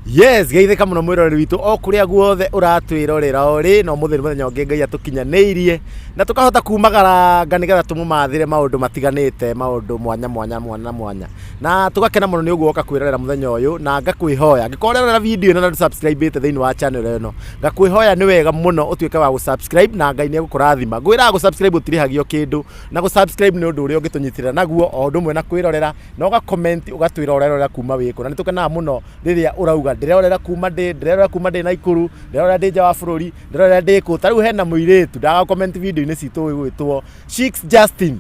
Yes, geithika muno mwiroreri witu o kuria guothe uratwirorera ori no mutheri muthenya ungi ngai atukinyaniirie na tukahota kumagara nigetha tumumathire maundu matiganite maundu mwanya na tugakena muno ni uguoka kwirorera muthenya uyu na ngakwihoya ngikorera video ino na subscribe ite thiini wa channel ino ngakwihoya ni wega muno utuike wa subscribe na ngai ni egukurathima ngwira go subscribe utirihagio kindu na go subscribe ni undu uria ungitunyitira naguo o undu mwe na kwirorera na uga comment ugatwirorera kuma wiko na nitukenaga muno riria urauga ndirorera kuma ndi Naikuru ndirorera ndi nja wa bururi ndirorera ndi ku tariu hena muiritu ndaga comment video ini citu gwitwo Chicks Justin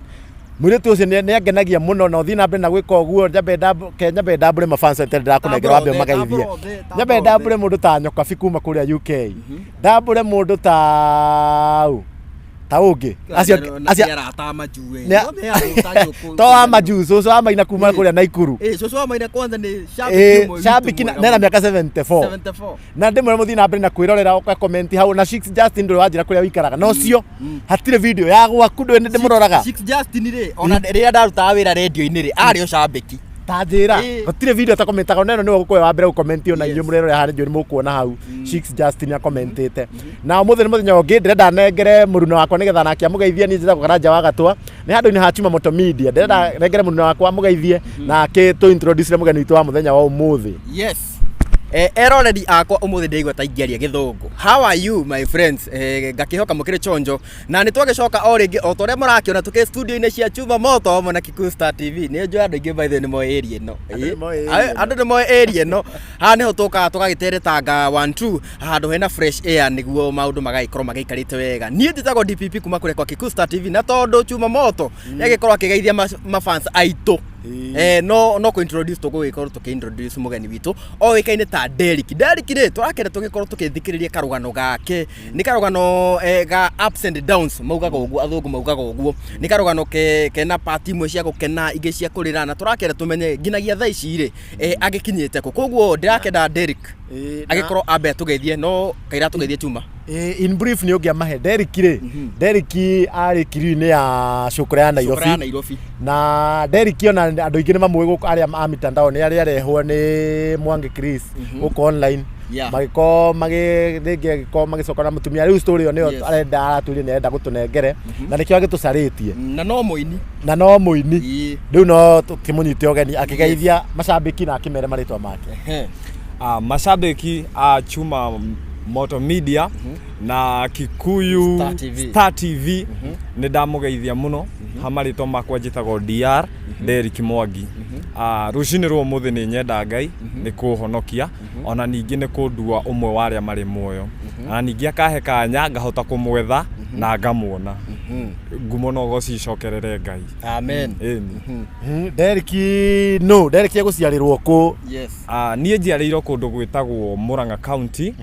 muiritu ucio ni angenagia muno na uthina mbere na gwika uguo nyambe ndambure mafans ete ndakunengera wambe magaithie nyambe ndambure mundu ta nyoka fikuma kuria UK ndambure mundu ta ungi acia to amaju so amaina kuma kuria Naikuru so amaina kwanza ni shabiki nena miaka 74 na ndimwe muthina mbere na kwirorera uka comment hau na Chicks Justin ndo wajira kuria wikaraga no cio hatire video ya gwaku ndo ndimuroraga Chicks Justin ri ona ria ndaruta wira radio ini ri ario shabiki tajira gutire video ta commentaga neno niwe gukwe wa mbere ukomenti ona inyu murero hari nju ni mukuona hau Chicks Justin ya commentete na muthenya ungi ndirenda nengere muruna wakwa nigetha nakia mugeithie ni njira gukara nja wa gatwa ni handu ni hachuma moto media ndirenda nengere muruna wakwa mugeithie na ke to introduce mugeni witu wa muthenya wa umuthi. Yes. Eroreri akwa umuthi ndigwa ta ingiaria githungu. How are you my friends? Ngakihoka mukire chonjo na nitwagicoka o ringi o tore murakiona tuke studio ine cia Chuma Moto mo na Kikusta TV ni njo andu ingi by the mo area no andu ni mo area no ha ni ho tugagiteretanga 1 2 handu hena fresh air niguo maundu magaikorwo magaikarite wega ni nditagwo DPP kuma kure kwa Kikusta TV na tondu Chuma Moto yagikorwo akigeithia mafans aitu no ko introduce to go ikorwo tuki introduce mugeni witu o wikaine ta Ndari ri turakere tugikorwo tukithikiriria karugano gake ni karugano ga ups and downs maugaga uguo athungu maugaga uguo ni karugano kena party imwe cia gukena ingi cia kurira na turakere tumenye nginagia thaa ici ri agikinyite ku koguo ndirakenda Ndari agikorwo ambe tugeithie no kaira tugeithie Chuma in brief ni ugia mahe Ndari ari kiri-ini ya shukura ya Nairobi na Ndari ona andu ingi ni mamwe guku aria a mitandao ni aria arehwo ni Mwangi Chris uko online magiko magicoka na mutumia riu story yo arenda araturia ni arenda gutunengere na nikio agitucaritie na no muini riu no tukimunyite ogeni akigeithia macambiki na akimere maritwa make mashabiki a Chuma Moto Media na Kikuyu Star TV ni ndamugeithia muno hamarito makwa njitagwo DR Ndari Mwangi rucini rwo muthi ni nyenda Ngai ni kuhonokia ona ningi ni kundua umwe wa aria mari muoyo na ningi akahe kanya ngahota kumwetha na ngamuona ngumo no gocicokerere Ngai amen Ndari guciarirwo ku nie njiarirwo kundu gwitagwo Murang'a County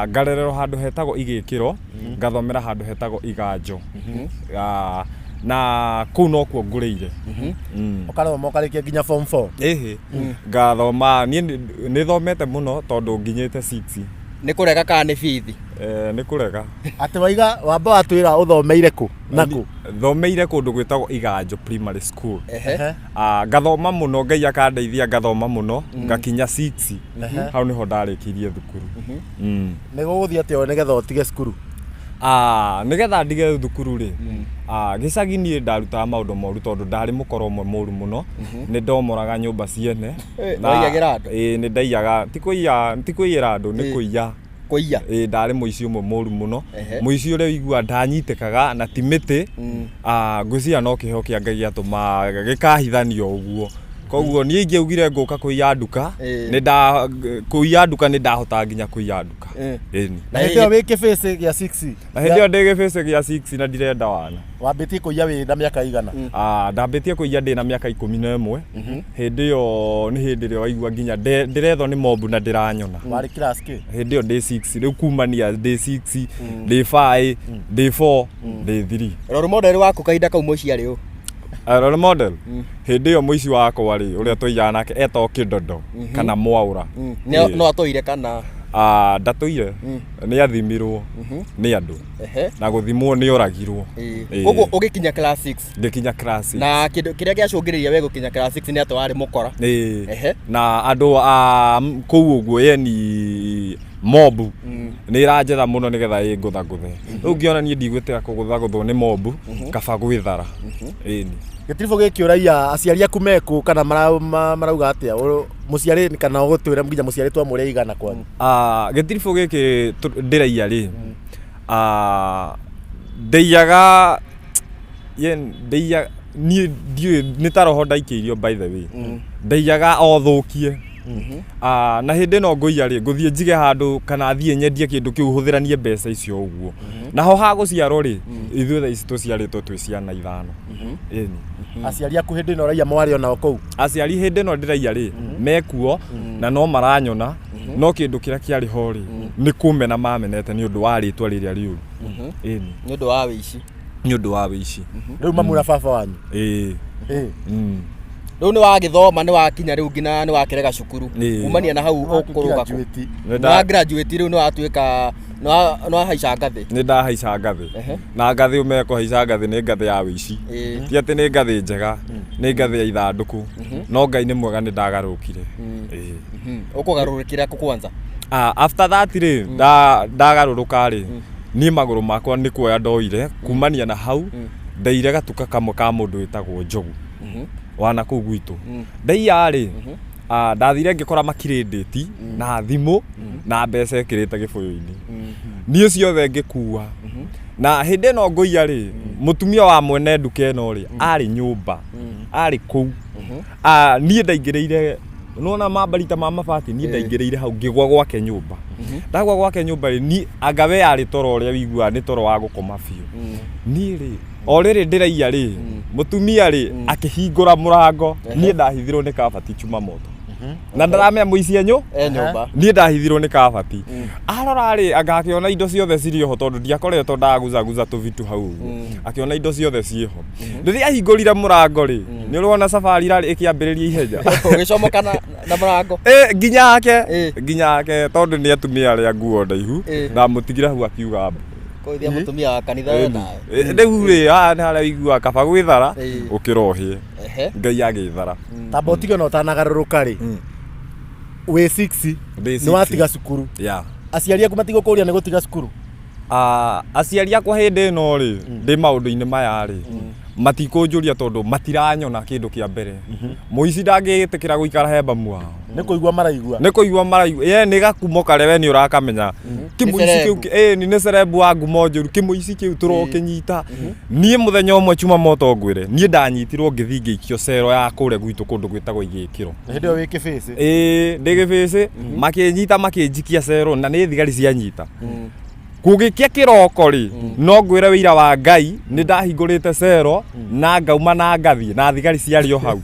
ngarererwo handu hetagwo Igikiro ngathomera handu hetagwo Iganjo na ku no kuo ngureire ukaroma ukarikia nginya form 4 ngathoma ni thomete muno tondu nginyite 6 ni kurega ka ni bithi ni kurega ati waiga wamba watwira uthomeire ku naku thomeire kundu gwitagwo Iganjo Primary School ngathoma muno Ngai akandeithia ngathoma muno ngakinya 6 hau niho ndarikirie thukuru ni guguthia atio nigetha utige cukuru nigetha ndige thukuru ri gicagi nie ndarutaga maundu moru tondu ndari mukoro mwe muru muno ni ndomoraga nyumba ciene na ni ndaiyaga ti kuiyira andu ni kuiya ndari muici umwe muru muno muici ure igua ndanyitekaga na timiti ngwiciria no kiho kia Ngai atuma gikahithanio uguo koguo nie ingiugire nguka kuiya nduka kuiya nduka ni ndahota nginya kuiya nduka na hindi wiki face ya 6 na hindi ndege face ya 6 na ndirenda wana wambitie kuiya wi na miaka igana ndambitie kuiya ndi na miaka 11 hindi yo ni hindi rio waigua nginya ndiretho ni mobu na ndiranyona wari class ki hindi yo day 6 riu kumania day 6 day 5 day 4 day 3 role model wako kahinda kau muciari u role model hindi yo muici wakwa ri uria twiyaga nake etwo Kidodo kana Mwaura no atoire kana ndatuire nĩ athimirwo nĩ andũ na gũthimwo nĩ oragirwo. Koguo ũgĩkinya class 6? Ngĩkinya class 6. Na kĩndũ kĩrĩa gĩacũngĩrĩria we gũkinya class 6 nĩ atĩ warĩ mũkora? Na andũ a kũu ũguo yani mobu nĩ iranjetha mũno nĩgetha ĩngũthagũthe. Rĩu ngĩona niĩ ndigwĩtĩka kũgũthagũthwo nĩ mobu kaba gwĩthara. Ĩni Gĩtiribũ gĩkĩũraia aciari aku mekũ kana marauga atĩa mũciari kana ũgũtwĩra nginya mũciari twamũrĩa igana kwanyu? Gĩtiribũ gĩkĩ ndĩraia rĩ ndĩiyaga niĩ ndiũĩ nĩ ta roho ndaikĩirio by the way. Ndĩiyaga o thũkie. Na hĩndĩ ĩno ngũiya rĩ ngũthiĩ njige handũ kana thiĩ nyendie kĩndũ kĩu hũthĩranie mbeca icio ũguo. Naho ha gũciarwo rĩ ithuĩ thaa ici tũciarĩtwo twĩ ciana 5. Ĩni aciari aku hĩndĩ ĩno ũraiya mwarĩ ona kũu? Aciari hĩndĩ ĩno ndĩraiya rĩ mekuo na no maranyona no kĩndũ kĩrĩa kĩarĩ ho rĩ nĩ kũmena mamenete nĩ ũndũ wa rĩtwa rĩrĩa rĩũru. Ĩni nĩ ũndũ wa wĩici. Nĩ ũndũ wa wĩici. Rĩu mamu na baba wanyu? Rĩu nĩ wagĩthoma nĩ wakinya rĩu nginya nĩ wakĩrega cukuru kumania na hau ũkũrũga ku? Nĩ graduate rĩu nĩ watuĩka nĩ wahaica ngathĩ? Nĩ ndahaica ngathĩ na ngathĩ ũmekũhaica ngathĩ nĩ ngathĩ ya wĩici. Ti atĩ nĩ ngathĩ njega nĩ ngathĩ ya ithandũkũ no Ngai nĩ mwega nĩ ndagarũrũkire. Ũkũgarũrũkĩra kũ kwanza? After that rĩ ndagarũrũka rĩ niĩ magũrũ makwa nĩ kuoya ndoire kumania na hau ndaire gatuka kamwe ka mũndũ wĩtagwo Njogu wana kũu gwitũ. Ndaiya rĩ ndathire ngĩkora makirĩndĩti na thimũ na mbeca ĩkĩrĩte gĩbũyũ-inĩ niĩ ciothe ngĩkua. Na hĩndĩ ĩno ngũiya rĩ mũtumia wa mwene nduka ĩno rĩ arĩ nyũmba arĩ kũu. Niĩ ndaingĩrĩire nona mambarita ma mabati niĩ ndaingĩrĩire hau ngĩgwa gwake nyũmba. Ndagwa gwake nyũmba rĩ niĩ anga we arĩ toro ũrĩa wiguaga nĩ toro wa gũkoma biũ. Niĩ rĩ o rĩrĩ ndĩraiya rĩ mũtumia rĩ akĩhingũra mũrango niĩ ndahithirwo nĩ kabati chuma moto. Na ndaramenya mũici nyũmba niĩ ndahithirwo nĩ kabati. Arora rĩ anga akĩona indo ciothe cirĩ ho tondũ ndiakoretwo ndaguzaguza tũvitu hau ũguo. Akĩona indo ciothe ciĩ ho. Rĩrĩa ahingũrire mũrango rĩ nĩ ũrona safari rarĩ ĩkĩambĩrĩria ihenya. Ũgĩcomoka na mũrango? Nginya yake tondũ nĩ atumia arĩa nguo ndaihu na mũtigire hau akiuga Koithia mũtumia wa kanitha we nawe? Rĩu rĩ haha nĩ harĩa wiguaga kaba gwĩthara ũkĩrohie Ngai agĩthara. Tamba ũtige na ũtanagarũrũka rĩ wĩ 6 nĩ watiga cukuru. Aciari aku matigũkũria nĩ gũtiga cukuru? Aciari akwa hĩndĩ ĩno rĩ ndĩ maũndũ-inĩ maya rĩ matikũnjũria tondũ matiranyona kĩndũ kĩa mbere. Mũici ndangĩtĩkĩra gũikara he mbamu wao. Nĩ kũigua maraigua nĩ gakumo kare we nĩ ũrakamenya kĩmũici kĩu nĩ cerebu wa ngumo njũru kĩmũici kĩu tũrokĩnyita. Niĩ mũthenya ũmwe chuma moto ngwĩre niĩ ndanyitirwo ngĩthiĩ ngĩikio cero ya kũrĩa gwitũ kũndũ gwĩtagwo Igĩkĩro. Hĩndĩ ĩyo wĩ kĩbĩci? Ndĩ gĩbĩci makĩnyita makĩnjikia cero na nĩ thigari cianyita. Gũgĩkia kĩroko rĩ no ngwĩre wĩira wa Ngai nĩ ndahingũrĩte cero na ngauma na ngathĩ na thigari ciarĩ o hau.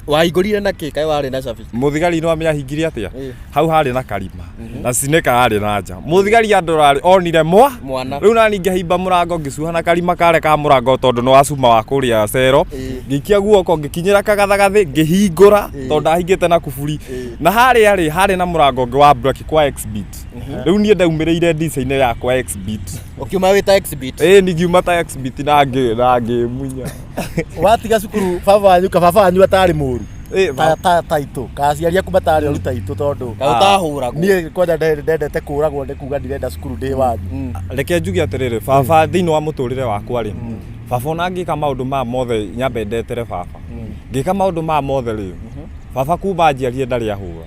Wahingũrire na kĩ kaĩ warĩ na cabi? Mũthigari no amĩahingire atĩa? Hau harĩ na karima na cineka harĩ na nja. Mũthigari andorarĩ onire mwana rĩu nani ngĩhimba mũrango ngĩcuha na karima kare ka mũrango tondũ no acuma wa kũrĩa cero. Ngĩikia guoko ngĩkinyĩra kagathathathĩ ngĩhingũra tondũ ndahingĩte na kuburi. Na harĩ na mũrango ũngĩ wa braki kwa Exbit. Rĩu niĩ ndaumĩrĩire ndica-inĩ yakwa Exbit. Ũkiuma wĩta Exbit? Nĩ ngiuma ta Exbit na ngĩmunya. Watiga cukuru baba wanyu atarĩ mũru? Taitũ kaciari aku matarĩ oru taitũ tondũ ũtahũragwo? Niĩ kwanja ndendete kũragwo nĩ kuga ndirenda cukuru ndĩ wanyu. Reke njuge atĩrĩrĩ baba thĩinĩ wa mũtũrĩre wakwa rĩ baba ona ngĩka maũndũ maya mothe nyambe ndetere baba ngĩka maũndũ maya mothe rĩ baba kuma njiarie ndarĩ ahũra.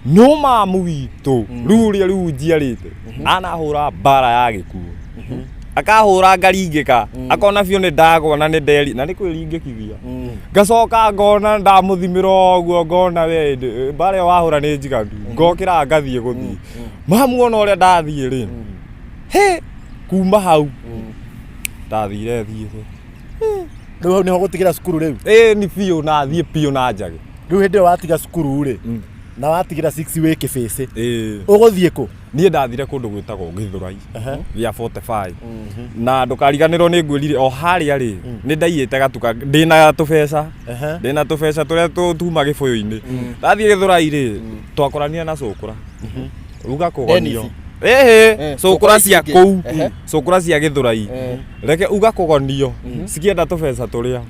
No mamu witũ rĩu njiarĩte anahũra mbara ya gĩkuũ akahũra ngaringĩka akona biũ nĩ ndagwa na nĩ nderi na nĩ kwĩringĩkithia ngacoka ngona ndamũthimĩra ũguo ngona we mbara ĩyo wahũra nĩ njiganu ngokĩra ngathiĩ gũthiĩ mamu ona ũrĩa ndathiĩ rĩ kuma hau ndathire thiĩte. Rĩu hau nĩho gũtigĩra cukuru rĩu? Nĩ biũ na thiĩ biũ na njage. Rĩu hĩndĩ ĩyo watiga cukuru rĩ na watigira 6 wĩ kĩbĩci ũgũthiĩ kũ? Niĩ ndathire kũndũ gwĩtagwo Gĩthũrai gĩa 45 na ndũkariganĩrwo nĩ ngwĩrire o harĩa rĩ nĩ ndaiyĩte gatuka ndĩna tũbeca tũrĩa tuma gĩbũyũ-inĩ. Ndathiĩ Gĩthũrai rĩ twakoranire na cũkũra ugakugonio cukura cia kuu cukura cia Githurai reke ugakugonio cikienda tũbeca tũrĩa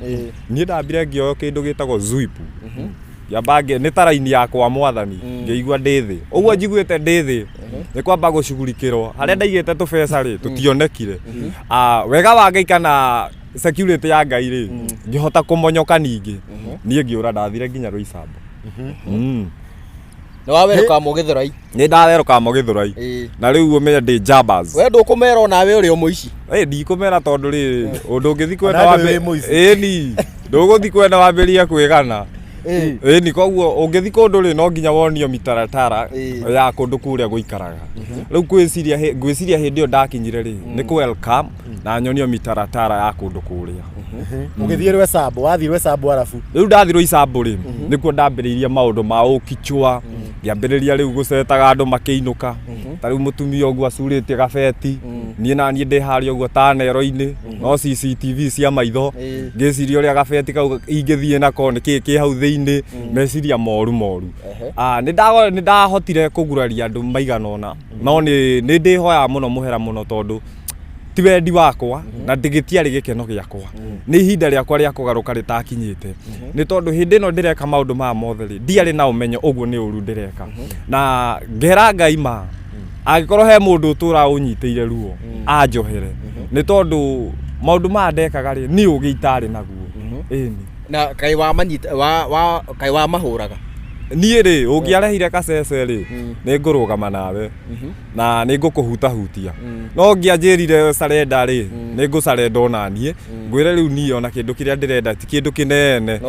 niĩ ndambire ngĩoyo kĩndũ gĩtagwo zuipu yambange nĩ taraini yakwa mwathani ngĩigua ndĩ thĩ ũguo njiguĩte ndĩ thĩ nĩ kwamba gũcugurikĩrwo harĩa ndaigĩte tũbeca rĩ tũtionekire wega wa Ngai kana security ya Ngai rĩ ngĩhota kũmonyoka ningĩ niĩ ngĩũra ndathire nginya Rũicambo nĩ wawerũka mo Githurai nĩ ndawerũka mo Githurai na rĩu ũmenye ndĩ jambas we ndũkũmera onawe ũrĩ o Muici ndikũmera tondũ rĩ ũndũ ũngĩthi kwenda wambĩrĩria ndũgũthi kwenda wambĩrĩria kwĩgana ni koguo ũngĩthi kũndũ rĩ no nginya wonio mitaratara ya kũndũ kũrĩa gũikaraga rĩu ngwĩciria hĩndĩ ĩyo ndakinyire rĩ nĩ kũ welcome na nyonio mitaratara ya kũndũ kũrĩa ũgĩthiĩ Rũicambo wathi Rũicambo arabu rĩu ndathi Rũicambo rĩ nĩkuo ndambĩrĩirie maũndũ ma ũkichwa ngĩambĩrĩria rĩu gũcetaga andũ makĩinũka ta rĩu mũtumia ũguo acurĩtie gabeti niĩ na niĩ ndĩ harĩa ũguo ta nero-inĩ no CCTV cia maitho ngĩciria ũrĩa gabeti kau ingĩthiĩ nako nĩkĩĩ kĩ hau thĩinĩ meciria moru nĩ ndahotire kũguraria andũ maigana ũna no nĩ ndĩhoya mũno mũhera mũno tondũ ti wendi wakwa na ndĩgĩtiarĩ gĩkeno gĩakwa nĩ ihinda rĩakwa rĩa kũgarũka rĩtakinyĩte nĩ tondũ hĩndĩ ĩno ndĩreka maũndũ maya mothe rĩ ndiarĩ na ũmenyo ũguo nĩ ũru ndĩreka na ngera Ngai ma angĩkorwo he mũndũ ũtũra ũnyitĩire ruo anjohere nĩ tondũ maũndũ maya ndekaga rĩ niĩ ũgĩ itarĩ naguo na kai wa mahũraga niĩ rĩ ũngĩarehire kacece rĩ nĩ ngũrũgama nawe na nĩ ngũkũhutahutia no ngĩanjĩrire sarenda rĩ nĩ ngũsarenda ona niĩ ngwĩre rĩu niĩ ona kĩndũ kĩrĩa ndĩrenda ti kĩndũ kĩnene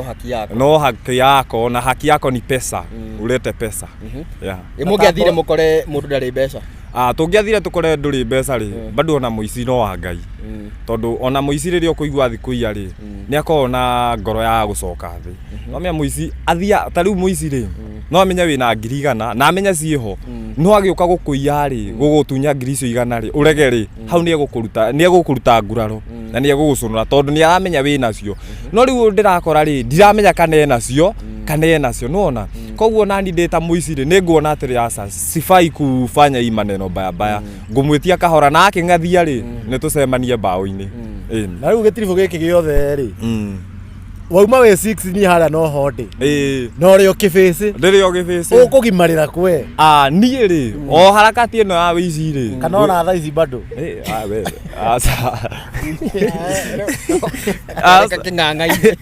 no haki yako na haki yako ni pesa urete pesa mũngĩathire mũkore mũndũ ndarĩ mbeca tũngĩathire tũkore ndũrĩ mbeca rĩ bado ona Muici no wa Ngai tondũ ona Muici rĩrĩa ũkũigua thikũ iya rĩ nĩ akoragwo na ngoro ya gũcoka thĩ no menya Muici athia ta rĩu Muici rĩ no amenya wĩna ngiri 100 na amenya ciĩho no agĩũka gũkũiya rĩ gũgũtunya ngiri icio 100 rĩ ũrege rĩ hau nĩ egũkũruta nguraro na nĩ egũgũcũnũra tondũ nĩ aramenya wĩna cio no rĩu ndĩrakora rĩ ndiramenya kana ena cio nona koguo nani ndĩta Muici rĩ nĩ nguona atĩrĩ aca sifai kufanya hii maneno baya ngũmwĩtia kahora na akĩng'athia rĩ nĩ tũcemanie mbaũ-inĩ na rĩu gĩtiribũ gĩkĩ gĩothe rĩ wauma wĩ 6 niĩ harĩa no honde no rĩo kĩbĩci ũkũgimarĩra kwe niĩ rĩ o harakati ĩno ya wĩici rĩ kana ona thaa ici bado kĩng'ang'a-inĩ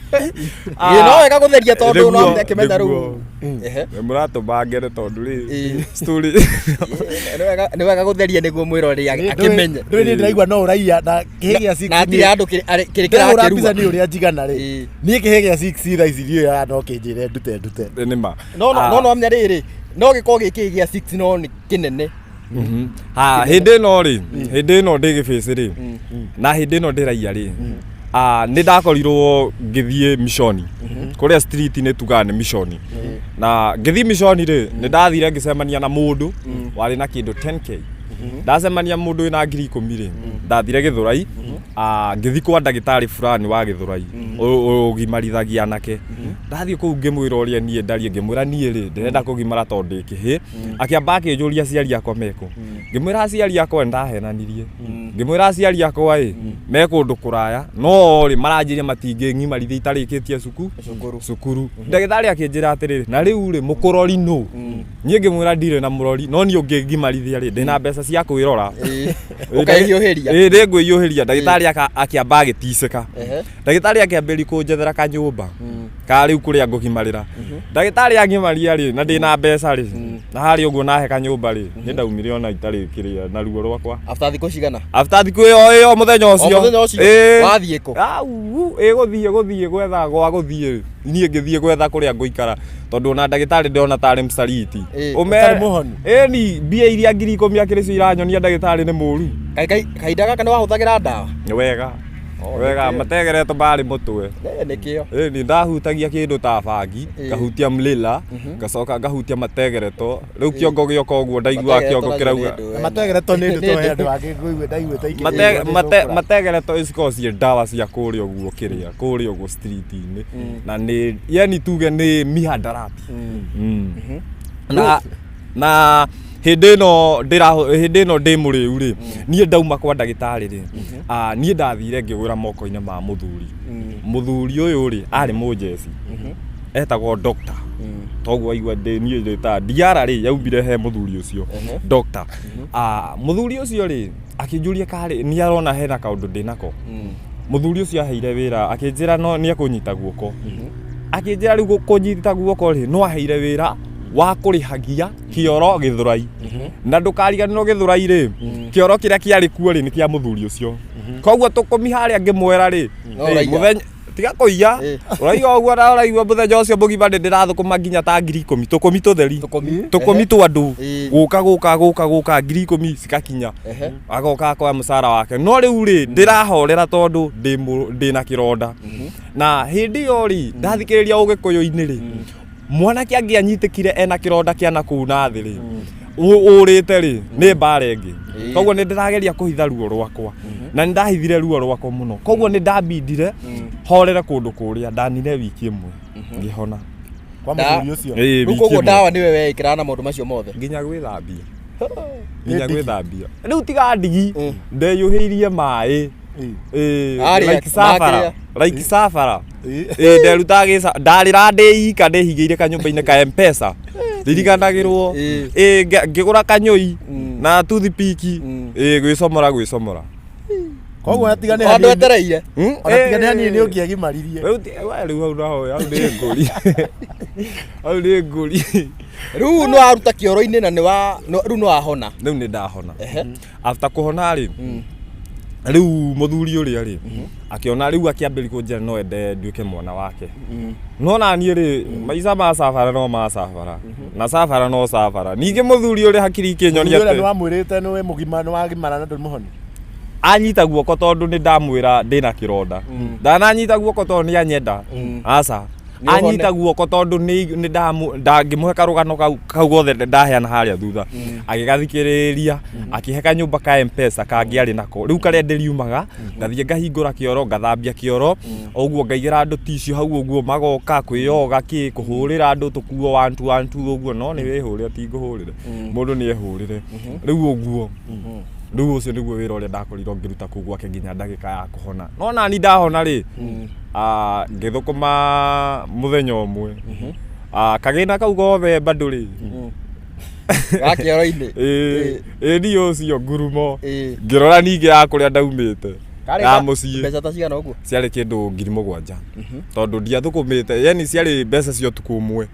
no wega gũtheria tondũ no akĩmenya rĩu nĩ mũratũma ngere tondũ rĩ story nĩ wega gũtheria nĩguo mwĩrori akĩmenye rĩu niĩ ndĩraigua no ũraiya na kĩhĩ gĩa 6 na atire andũ kĩrĩ kĩrakĩrua nĩ ũrĩa njigana rĩ niĩ kĩhĩ gĩa 6 thaa ici ndiũĩ no kĩnjĩre ndute nĩma no amenya rĩrĩ no gĩkorwo gĩkĩ gĩa 6 no nĩ kĩnene hĩndĩ ĩno ndĩ gĩbĩci rĩ na hĩndĩ ĩno ndĩraiya rĩ nĩ ndakorirwo ngĩthiĩ mishoni kũrĩa street nĩ tugaga nĩ mishoni na ngĩthiĩ mishoni rĩ nĩ ndathire ngĩcemania na mũndũ warĩ na kĩndũ 10k ndacemania mũndũ wĩna ngiri 10 rĩ ndathire Githurai ngĩthi kwa ndagĩtarĩ fulani wa Githurai ũgimarithagia anake ndathiĩ kũu ngĩmwĩra ũrĩa niĩ Ndari ngĩmwĩra niĩ rĩ ndĩrenda kũgimara tondũ ndĩ kĩhĩ akĩamba akĩnjũria aciari akwa meko ngĩmwĩra aciari akwa ndahenanirie ngĩmwĩra aciari akwa me kũndũ kũraya no rĩ maranjĩria matingĩngimarithia itarĩkĩtie cukuru ndagĩtarĩ akĩnjĩra atĩrĩrĩ na rĩu rĩ mũkũrori nũ niĩ ngĩmwĩra ndirĩ na mũrori no niĩ ũngĩngimarithia rĩ ndĩna mbeca cia kwĩrora ũkaiyũhĩria ndĩ ngwĩiyũhĩria ndagĩtarĩ akĩamba agĩticĩka ndagĩtarĩ akĩambĩrĩria kũnjethera kanyũmba ka rĩu kũrĩa ngũgimarĩra ndagĩtarĩ angimaria rĩ na ndĩna mbeca rĩ na harĩ ũguo nahe kanyũmba rĩ nĩ ndaumire ona itarĩ kĩrĩa na ruo rwakwa after thikũ cigana after thikũ ĩyo mũthenya ũcio wathiĩ kũ gũthiĩ gwetha gwa gũthiĩ niĩ ngĩthiĩ gwetha kũrĩa ngũikara tondũ ona ndagĩtarĩ ndĩona tarĩ msaliti ni mbia iria ngiri 10 akĩrĩ cio iranyonia ndagĩtarĩ nĩ mũru kahinda gaka nĩ wahũthagĩra ndawa wega mategeretwo barĩ mũtwe nĩkĩo nĩ ndahutagia kĩndũ ta bangi ngahutia mlila ngacoka ngahutia mategeretwo rĩu kĩongo gĩoka ũguo ndaigua kĩongo kĩrauga mategeretwo nĩ ndũ tohe andũ angĩ ngũigua ndaiguĩte mategeretwo icio ciĩ ndawa cia kũrĩa ũguo kũrĩa ũguo street-inĩ na nĩ yani tuge nĩ mihadarati na Hĩndĩ ĩno ndĩ mũrĩu rĩ, niĩ ndauma kwa ndagĩtarĩ rĩ, niĩ ndathire ngĩgũra moko-inĩ ma mũthuri. Mũthuri ũyũ rĩ arĩ mũnjeci, etagwo doctor. Toguo aigua niĩ ndĩta ndiara rĩ yaumire he mũthuri ũcio doctor. Mũthuri ũcio rĩ akĩnjũria karĩ nĩ arona hena kaũndũ ndĩnako. Mũthuri ũcio aheire wĩra akĩnjĩra no nĩ ekũnyita guoko. Akĩnjĩra rĩu kũnyita guoko rĩ no aheire wĩra wa kũrĩhagia kĩoro Gĩthũrai. Na ndũkariganĩrwo Gĩthũrai rĩ kĩoro kĩrĩa kĩarĩ kuo rĩ nĩ kĩa mũthuri ũcio. Koguo tũkũmi harĩa ngĩmwĩra rĩ mũthenya tiga kũiya ũraigua ũguo na ũraigua mũthenya ũcio mũgima ndĩrathũkũma nginya ta 10,000 tũkũmi tũtheri tũkũmi twa andũ gũka 10,000 cikakinya agoka akoya mũcara wake. No rĩu rĩ ndĩrahorera tondũ ndĩna kĩronda. Na hĩndĩ ĩyo rĩ ndathikĩrĩria Ũgĩkũyũ-inĩ rĩ mwanake angĩanyitĩkire ena kĩronda kĩa nakũu na thĩ rĩ ũrĩte rĩ nĩ mbara ĩngĩ. Koguo nĩ ndĩrageria kũhitha ruo rwakwa na nĩ ndahithire ruo rwakwa mũno. Koguo nĩ ndambindire horere kũndũ kũrĩa ndanire wiki ĩmwe ngĩhona kwa mũthuri ũcio. Rĩu koguo ndawa nĩwe wekĩra na maũndũ macio mothe nginya gwĩthambia rĩu tiga ndigi ndeyũhĩirie maĩ like safara nderutaga ndarĩra ndĩika ndĩhingĩire kanyũmba-inĩ ka M-Pesa ndiriganagĩrwo ngĩgũra kanyũi na toothpick gwĩcomora. Koguo natigane handu etereire natigane hanini nĩ ũngĩagimaririe rĩu hau naho hau nĩ ngũri rĩu no aruta kĩoro-inĩ na rĩu no ahona. Rĩu nĩ ndahona after kũhona rĩ rĩu mũthuri ũrĩa rĩ akĩona rĩu akĩambĩrĩria kũnjĩra no ende nduĩke mwana wake. No na niĩ rĩ maica ma safara no ma safara na safara no safara. Ningĩ mũthuri ũrĩa hakiri ikĩnyonia atĩ nĩ wamwĩrĩte nĩ mũgima nĩ wagimara na ndũrĩ mũhoni. Anyita guoko tondũ nĩ ndamwĩra ndĩna kĩronda. Ndananyita guoko tondũ nĩ anyenda aca anyita guoko tondũ nĩ ndangĩmũhe karũgano kau gothe ndaheana harĩa thutha. Agĩgathikĩrĩria akĩhe kanyũmba ka M-Pesa kangĩarĩ nako rĩu karĩa ndĩriumaga ngathiĩ ngahingũra kĩoro ngathambia kĩoro ũguo ngaigĩra andũ tissue hau ũguo magoka kwĩyoga kũhũrĩra andũ tũkuo 1 2 1 2 ũguo no nĩ wĩhũrĩre ti ngũhũrĩre mũndũ nĩ ehũrĩre rĩu ũguo. Rĩu ũcio nĩguo wĩra ũrĩa ndakorirwo ngĩruta kũu gwake nginya ndagĩka ya kũhona. No nani ndahona rĩ ngĩthũkũma mũthenya ũmwe kagĩna kau gothe bado rĩ gakĩoro-inĩ ĩni ũcio ngurumo ngĩrora ningĩ ya kũrĩa ndaumĩte ya mũciĩ mbeca ta cigana ũguo ciarĩ kĩndũ 7,000 tondũ ndiathũkũmĩte yani ciarĩ mbeca cia ũtukũ ũmwe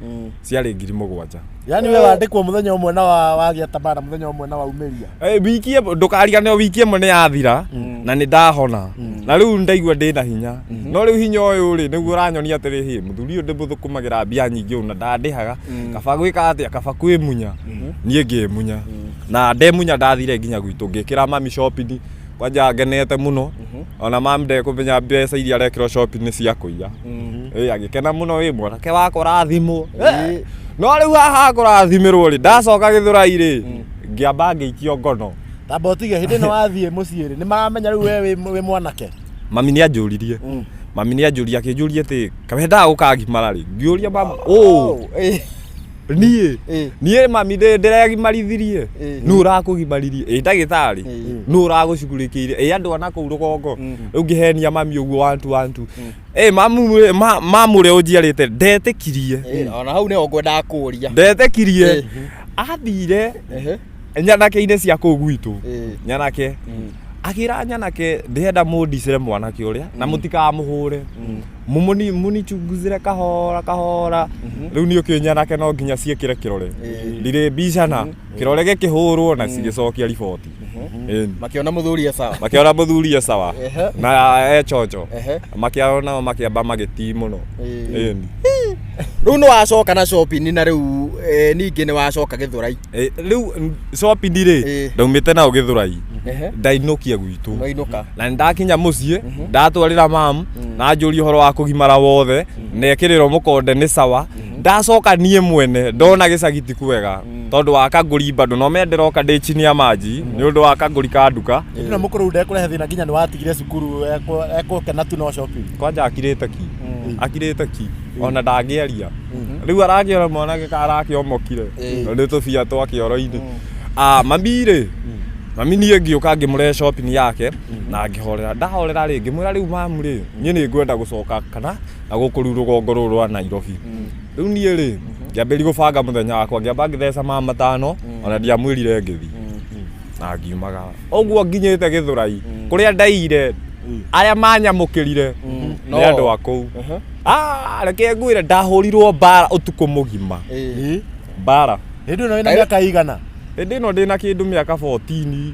ciarĩ 7,000. Yani we wandĩkwo mũthenya ũmwe na wagĩa tabara mũthenya ũmwe na waumĩria wiki ndũkariganĩrwo wiki ĩmwe nĩ yathira na nĩ ndahona na rĩu ndaigua ndĩna hinya. No rĩu hinya ũyũ rĩ nĩguo ũranyonia atĩrĩ hĩ mũthuri ũyũ ndĩmũthũkũmagĩra mbia nyingĩ ũũ na ndandĩhaga kaba gwĩka atĩa kaba kwĩmunya niĩ ngĩmunya na ndemunya ndathire nginya gwitũ ngĩkĩra mami shopping kwanja ngenete mũno ona mami ndekũmenya mbeca iria arekĩrwo shopping nĩ cia kũiya agĩkena mũno mwanake wakwa rathimwo. No rĩu haha kũrathimĩrwo rĩ ndacoka Gĩthũrai rĩ ngĩamba ngĩikio ngono tamba ũtige hĩndĩ ĩno wathiĩ mũciĩ rĩ nĩ maramenya rĩu we wĩ mwanake. Mami nĩ anjũririe akĩnjũria atĩ kabendaga gũkagimara rĩ ngĩũria mama niĩ mami ndĩregimarithirie nũ ũrakũgimaririe ndagĩtarĩ nũ ũragũcugurĩkĩire andũ ana kũu rũgongo rĩu ngĩhenia mami ũguo 1 2 1 mamũrĩa ũnjiarĩte ndetĩkirie ona hau nĩho ngwendaga kũũria ndetĩkirie athire nyanake-inĩ cia kũu gwitũ nyanake akĩra nyanake ndĩrenda mũndicĩre mwanake ũrĩa na mũtikamũhũre mũnichunguzĩre kahora rĩu nĩ ũkĩnyanake no nginya ciĩkĩre kĩrore ndirĩ mbicana kĩrore gĩkĩhũrwo na cigĩcokia riboti makĩona mũthuri e sawa na chonjo makĩona makĩamba magĩtii mũno. Rĩu nĩ wacoka na shopping na rĩu ningĩ nĩ wacoka Gĩthũrai rĩu shopping rĩ ndaumĩte nao Gĩthũrai ndainũkia gwitũ na ndakinya mũciĩ ndatwarĩra mamu na njũria ũhoro wa kũgimara wothe nekĩrĩrwo mũkonde nĩ sawa. Ndacoka niĩ mwene ndona gĩcagi ti kwega tondũ wa kangũri bado no menderoka ndĩ chini ya maji nĩ ũndũ wa kangũri ka nduka na mũkũrũ ndekũrehe thĩna nginya nĩ watigire cukuru ekũkena tu no shopping kwanja akirĩte ki ona ndangĩaria rĩu arakĩona mwanake karakĩomokire nĩ tũbia twa kĩoro-inĩ Mamire mami niĩ ngĩũka ngĩmũrehe shopping yake na ngĩhorera ndahorera rĩ ngĩmwĩra rĩu mamu rĩ niĩ nĩ ngwenda gũcoka kana na gũkũ rĩu rũgongo rũrũ rwa Nairobi rĩu niĩ rĩ ngĩambĩrĩria gũbanga mũthenya wakwa ngĩamba ngĩtheca mama matano ona ndiamwĩrire ngĩthiĩ na ngiumagara ũguo nginyĩte Gĩthũrai kũrĩa ndaire arĩa manyamũkĩrire nĩ andũ a kũu reke ngwĩre ndahũrirwo mbara ũtukũ mũgima mbara hĩndĩ ĩno ĩna mĩaka igana hĩndĩ ĩno ndĩna kĩndũ mĩaka 14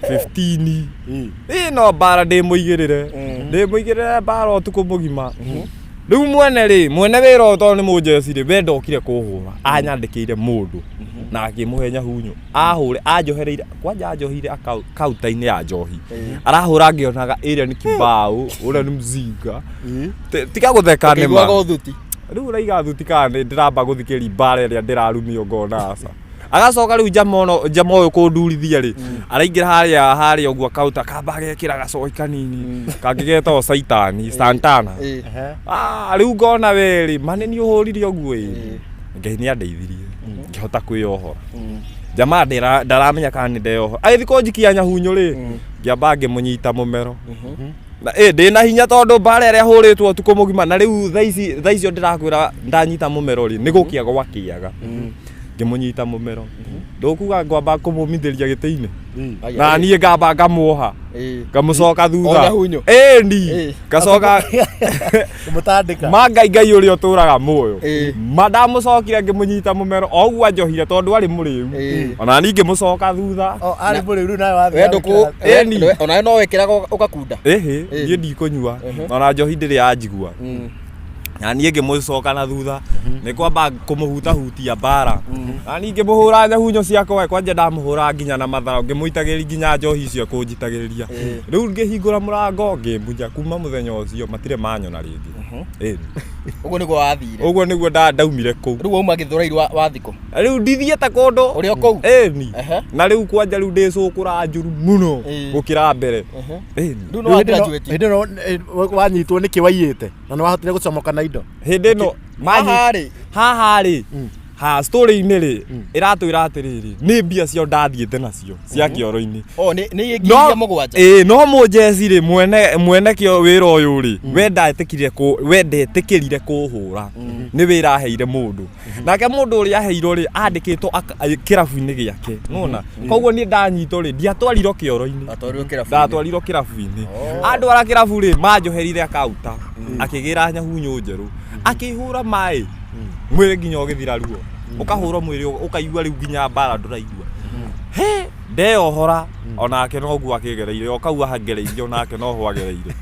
15 ĩno mbara ndĩmũigĩrĩre mbara ũtukũ mũgima rĩu mwene wĩra ũyũ tondũ nĩ mũnjeci rĩ we ndokire kũhũra anyandĩkĩire mũndũ na akĩmũhe nyahunyo ahũre anjohereire kwanja anjohire kaunta-inĩ ya njohi arahũra ngĩonaga ĩrĩa nĩ kĩmbaũ ũrĩa nĩ mzinga tiga gũtheka nĩ ma rĩu ũraiga thuti kana ndĩramba gũthikĩria mbara ĩrĩa ndĩrarumio ngona aca agacoka rĩu njama ũyũ kũndurithia rĩ araingĩra harĩa ũguo kaunta kamba agekĩra gacoki kanini kangĩgetwo Saitani Santana rĩu ngona we rĩ mane nĩ ũhũrire ũguo Ngai nĩ andeithirie ngĩhota kwĩyohora jamaa ndaramenya kana nĩ ndeyohora agĩthiĩ kũnjikia nyahunyo rĩ ngĩamba ngĩmũnyita mũmero na ndĩna hinya tondũ mbara ĩrĩa hũrĩtwo ũtukũ mũgima na rĩu thaa icio ndĩrakwĩra ndanyita mũmero rĩ nĩ gũkĩa gwakĩaga ngĩmũnyita mũmero ndũkuga ngwamba kũmũmithĩria gĩtĩ-inĩ na niĩ ngamba ngamuoha ngamũcoka thutha ngacoka mũtandĩka Ngai ũrĩa ũtũraga muoyo ndamũcokire ngĩmũnyita mũmero o ũguo anjohire tondũ arĩ mũrĩu ona niĩ ngĩmũcoka thutha arĩ mũrĩu rĩu nawe wathĩ ona no wekĩraga ũgakunda niĩ ndikũnyua ona njohi ndĩrĩ yanjigua na niĩ ngĩmũcoka na thutha nĩ kwamba kũmũhutahutia mbara na niĩ ngĩmũhũra nyahunyo ciakwa kwanja ndamũhũra nginya na matharaũ ngĩmũitagĩria nginya njohi icio kũnjitagĩrĩria rĩu ngĩhingũra mũrango ngĩmbunja kuma mũthenya ũcio matirĩ manyona rĩngĩ ũguo nĩguo wathire ũguo nĩguo ndaumire kũu rĩu wauma Gĩthũrai wa thikũ rĩu ndithiĩte kũndũ ũrĩ o kũu na rĩu kwanja rĩu ndĩcũkũra njũru mũno gũkĩra mbere rĩu no graduate hĩndĩ ĩno wanyitwo nĩkĩ waiyĩte na nĩ wahotire gũcomoka na indo hĩndĩ ĩno haha rĩ story-inĩ rĩ ĩratwĩra atĩrĩrĩ nĩ mbia cio ndathiĩte nacio cia kĩoro-inĩ nĩ ngiri mũgwanja no mũnjeci rĩ mwene kĩo wĩra ũyũ rĩ we ndetĩkĩrire kũhũra nĩ wĩra aheire mũndũ nake mũndũ ũrĩa aheirwo rĩ andĩkĩtwo kĩrabu-inĩ gĩake nona koguo niĩ ndanyitwo rĩ ndiatwarirwo kĩoro-inĩ ndatwarirwo kĩrabu-inĩ andwara kĩrabu rĩ manjoherire akaunta akĩgĩra nyahunyo njerũ akĩhũra maĩ mwĩrĩ nginya ũgĩthira ruo ũkahũra mwĩrĩ ũkaigua rĩu nginya mbara ndũraigua ndeyohora onake noguo akĩgereire okauga hagereire onake noho agereire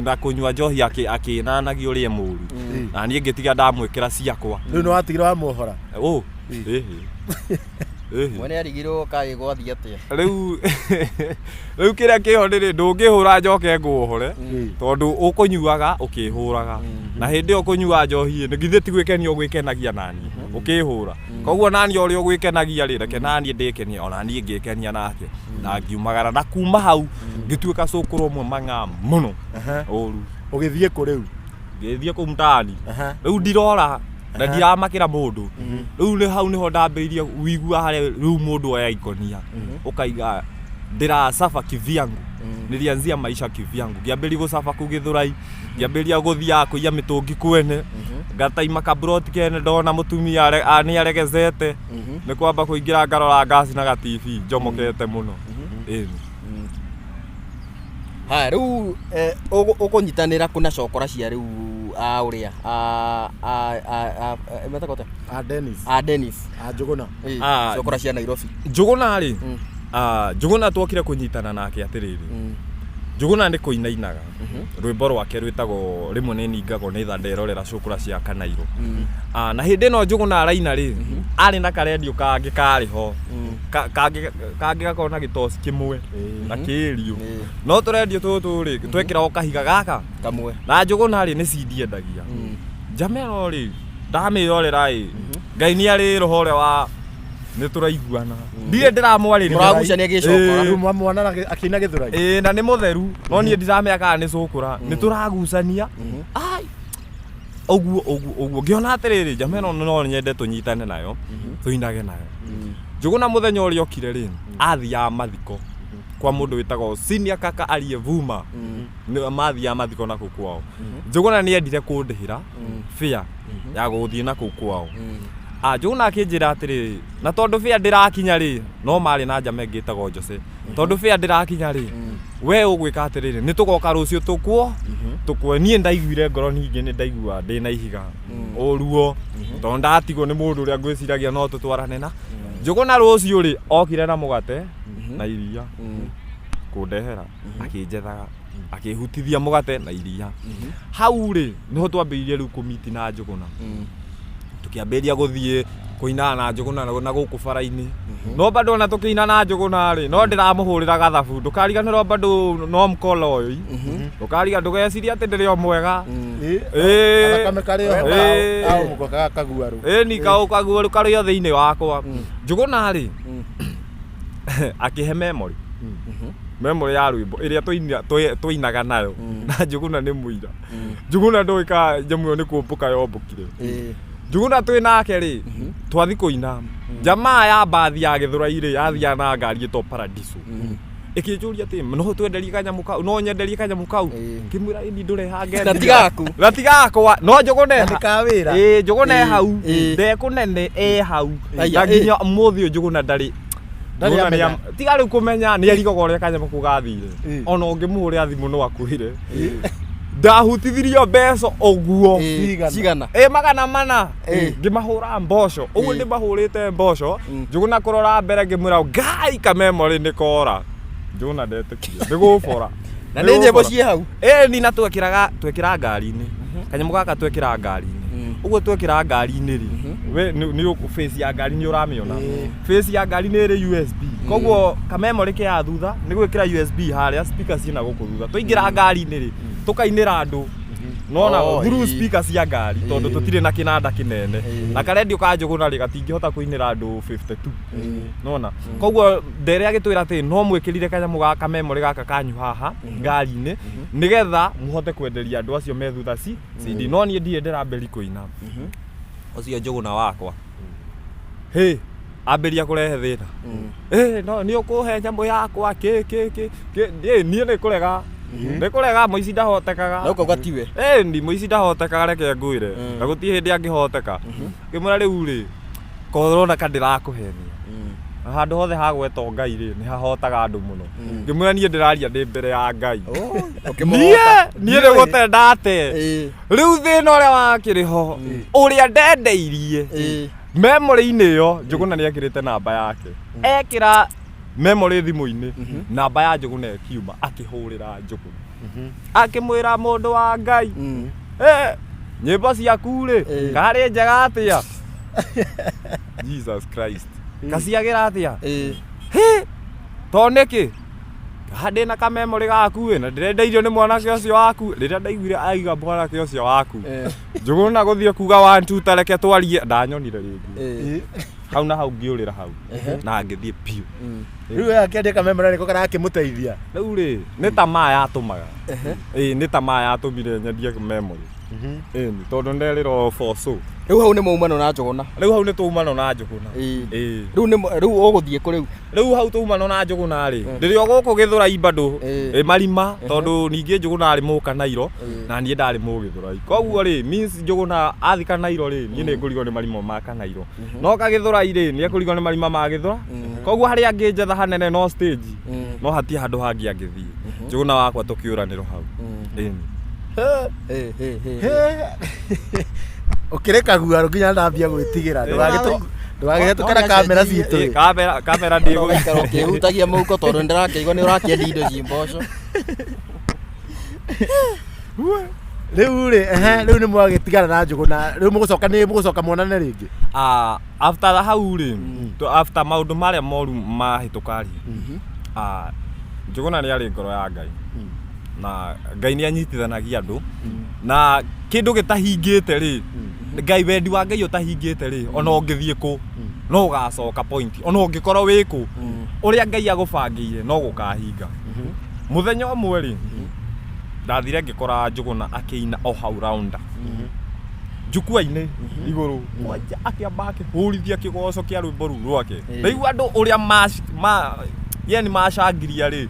na kũnyua njohi akĩnanagia ũrĩa mũru na niĩ ngĩtiga ndamwĩkĩra ciakwa rĩu nĩ watigire wamuohora mwene arigirwo kaĩ gwathi atĩa rĩu kĩrĩa kĩho nĩ ndũngĩhũra njoke nguohore tondũ ũkũnyuaga ũkĩhũraga na hĩndĩ ĩyo kũnyua njohi nĩ githĩ ti gwĩkenia ũgwĩkenagia nani ũkĩhũra koguo nani ũrĩa ũgwĩkenagia rĩ reke nani ndĩkenie ona niĩ ngĩkenia nake na ngiumagara na kuma hau ngĩtuĩka cũkũrũ ũmwe mang'amu mũno ũru ũgĩthiĩ kũ rĩu ngĩthiĩ kũu mtaani rĩu ndirora na ndiramakĩra mũndũ rĩu nĩ hau nĩho ndambĩrĩirie wĩigua harĩa rĩu mũndũ oya ikonia ũkaiga ndĩracafa kivyangu nilianzia maisha kivyangu ngĩambĩrĩria gũcafa kũu Gĩthũrai ngĩambĩrĩria gũthiaga kũiya mĩtũngi kwene ngataima kabroti kene ndona mũtumia nĩ aregezete nĩ kwamba kũingĩra ngarora ngaci na TV njomokete mũno haya rĩu ũkũnyitanĩra kuna cokora cia rĩu ũrĩa metakota Dennis Njũgũna cokora cia Nairobi Njũgũna rĩ Njũgũna twokire kũnyitana nake atĩrĩrĩ Njũgũna nĩ kũinainaga rwĩmbo rwake rwĩtagwo rĩmwe nĩ ningagwo nĩ tha nderorera cukura cia Kanairo na hĩndĩ ĩno Njũgũna araina rĩ arĩ na karendio kangĩ karĩ ho kangĩ gakorwo na gĩtoci kĩmwe na kĩriũ no tũrendio tũtũ rĩ twekĩra o kahiga gaka kamwe na Njũgũna rĩ nĩ CD endagia njameno rĩ ndamĩrorera ĩ Ngai nĩ arĩ rohore wa nĩ tũraiguana ndirĩ ndĩramwarĩria mũragucania gĩcokora mwana akĩina Gĩthũrai na nĩ mũtheru no niĩ ndiramenya kana nĩ cũkũra nĩ tũragucania oguo ngiona atiriri jameno no nyende tunyitane nayo tuinage nayo Njuguna muthenya uria okire ri athia mathiko kwa mundu witagwo senior kaka aliyevuma ni mathia mathiko na kukwao Njuguna ni endire kundihira fare ya guthie na kukwao Njuguna akinjira atiri na tondu fare ndirakinya ri no mari na njame ngitagwo Jose tondu fare ndirakinya ri we ugwika atiriri ni tugoka rucio tukwe nie ndaiguire ngoro ningi ni ndaigua ndi na ihiga oruo tondu ndatigwo ni mundu uria ngwiciragia no tutwarane na Njuguna rucio ri okire na mugate na iria kundehera akinjethaga akihutithia mugate na iria hau ri niho twambirie riu kumiti na Njuguna tukiambiria guthie kuina na Njuguna na guku bara-ini no bado na tukiina na Njuguna ri no ndiramuhurira gathabu ndukariganirwo bado no mkolo uyu ndukariga ndugeciria ati ndiri o mwega akame kare au mukoka kaguaru ni kaguaru kari o thiini wakwa Njuguna ri akihe memory ya rwimbo iria tuinaga nayo na Njuguna ni muira Njuguna ndoika jamuyo ni kumbuka yombukire Njuguna twinake ri twathi kuina jamaa ya bathi ya Githurai ri athia na ngari to Paradiso ikijuria ati no twenderie kanyamu kau no nyenderie kanyamu kau kimwira ini ndureha ngende gatigakwa no Njuguna ndikawira Njuguna hau ndekunene hau nginya muthi Njuguna ndari tiga riu kumenya ni arigogoria kanyamu kugathire ona ungimuhuria thimu no akuhire ndahutithirio mbeco oguo cigana magana mana ngimahura mboco uguo ndi mahurite mboco Njuguna kurora mbere ngimwira ngai ka memory nikora Njuguna ndetikia ndigubora na ni nyimbo cie hau ni na twekira ngari-ini kanyamu gaka twekira ngari-ini uguo twekira ngari-ini ri we ni face ya ngari ni uramiona face ya ngari ni ri USB koguo ka memory ke ya thutha ni gwikira USB haria speakers ina guku thutha tuingira ngari-ini ri tukainira andu nona through speakers cia ngari tondu tutire na kinanda kinene na karedio ka Njuguna ri gatingihota kuinira andu 52 nona koguo ndere agitwira ati no mwikirire kanyamu gaka memory gaka kanyu haha ngari-ini nigetha muhote kwenderia andu acio me thutha CD no nie ndie ndiramberi kuina ucio Njuguna wakwa amberia kurehe thina no ni ukuhe nyambo yakwa nie ni kurega ndikurega Muici ndahotekaga no kogatiwe ndi Muici ndahotekaga reke ngwire na gutie hindi angihoteka ngimura riu ri korona kandirakuhenia handu hothe hagwetwo Ngai ri ni hahotaga andu muno ngimura nie ndiraria ndi mbere ya Ngai nie ni gute ndate riu thina uria wakiriho uria ndendeirie memory-ini yo Njuguna ni ekirite namba yake ekira memory thimu-ini namba ya Njuguna ekiuma akihurira Njuguna akimwira mundu wa Ngai nyimbo ciaku ri kari njega atia Jesus Christ kaciagira atia to niki hadi na ka memory gaku na ndirendeirio ni mwanake ucio waku riria ndaiguire aiga mwanake ucio waku Njuguna guthie kuga 1 2 tareke twarie ndanyonire ringi hau na hau ngiurira hau na ngithie piu riu akiandika ka memory niko kana akimuteithia riu ri ni tamaa yatumaga ni tamaa yatumire nyendie memory ni tondu nderiro foso riu hau ni maumano na Njuguna riu hau ni tuumano na Njuguna riu uguthie ku riu hau tuumano na Njuguna ri ndirio guku Githurai bado marima tondu ningi Njuguna ari Mukanairo na nie ndari Mugithurai koguo ri means Njuguna athi Kanairo ri nie ni ngurigo ni marima ma Kanairo no ka Githurai ri nie kurigo ni marima ma Githura koguo hari anginjetha hanene no stage no hati handu hangi angithie Njuguna wakwa tukiuraniro hau ukireka guaru nginya ndambia gwitigira ndwagitukana kamera citu kamera ndigo ukihutagia muko tondu ndirakiigwa ni urakiendia indo ci mboco riu ni mwagitigana na Njuguna riu mugucoka mwonane ringi after hau ri after maundu maria moru mahitukari Njuguna ni ari ngoro ya Ngai na Ngai ni anyitithanagia andu na kindu gitahingite ri Ngai wendi wa Ngai utahingite ri ona ungithie ku no ugacoka point ona ungikorwo wiku uria Ngai agubangire no gukahinga muthenya umwe ri ndathire ngikora Njuguna akiina o hau rounder njukua-inĩ igũrũ kwanja akĩamba akĩhũrithia kĩgoco kĩa rwĩmbo rũu rwake rĩu andũ ũrĩa yani mashangiria rĩ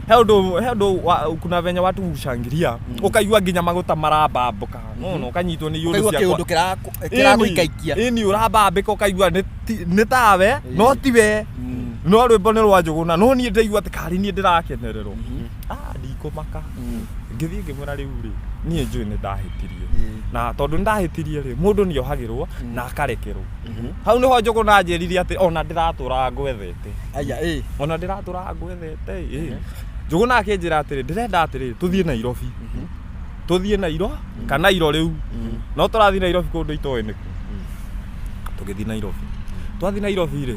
he ũndũ kuna venye watu hushangiria ukaigua nginya maguta marambambũka no ukanyitwo nĩ yũndũ cia kĩndũ kĩragũikaikia ĩni ũrambambĩka ukaigua nĩ tawe no tiwe no rwĩmbo nĩ rwa Njũgũna no niĩ ndaigua atĩ karĩ niĩ ndĩrakenererwo ndikũmaka ngĩthiĩ ngĩmwĩra rĩu rĩ niĩ njũĩ nĩ ndahĩtirie na tondũ nĩ ndahĩtirie rĩ mũndũ nĩ ohagĩrwo na akarekerwo hau nĩho Njũgũna anjĩrire atĩ ona ndĩratũra ngwethete ona ndĩratũra ngwethete Njũgũna akĩnjĩra atĩrĩ ndĩrenda atĩrĩ tũthiĩ Nairo kana Iro rĩu no tũrathiĩ Nairobi kũndũ itoĩ nĩku tũgĩthiĩ Nairobi twathiĩ Nairobi rĩ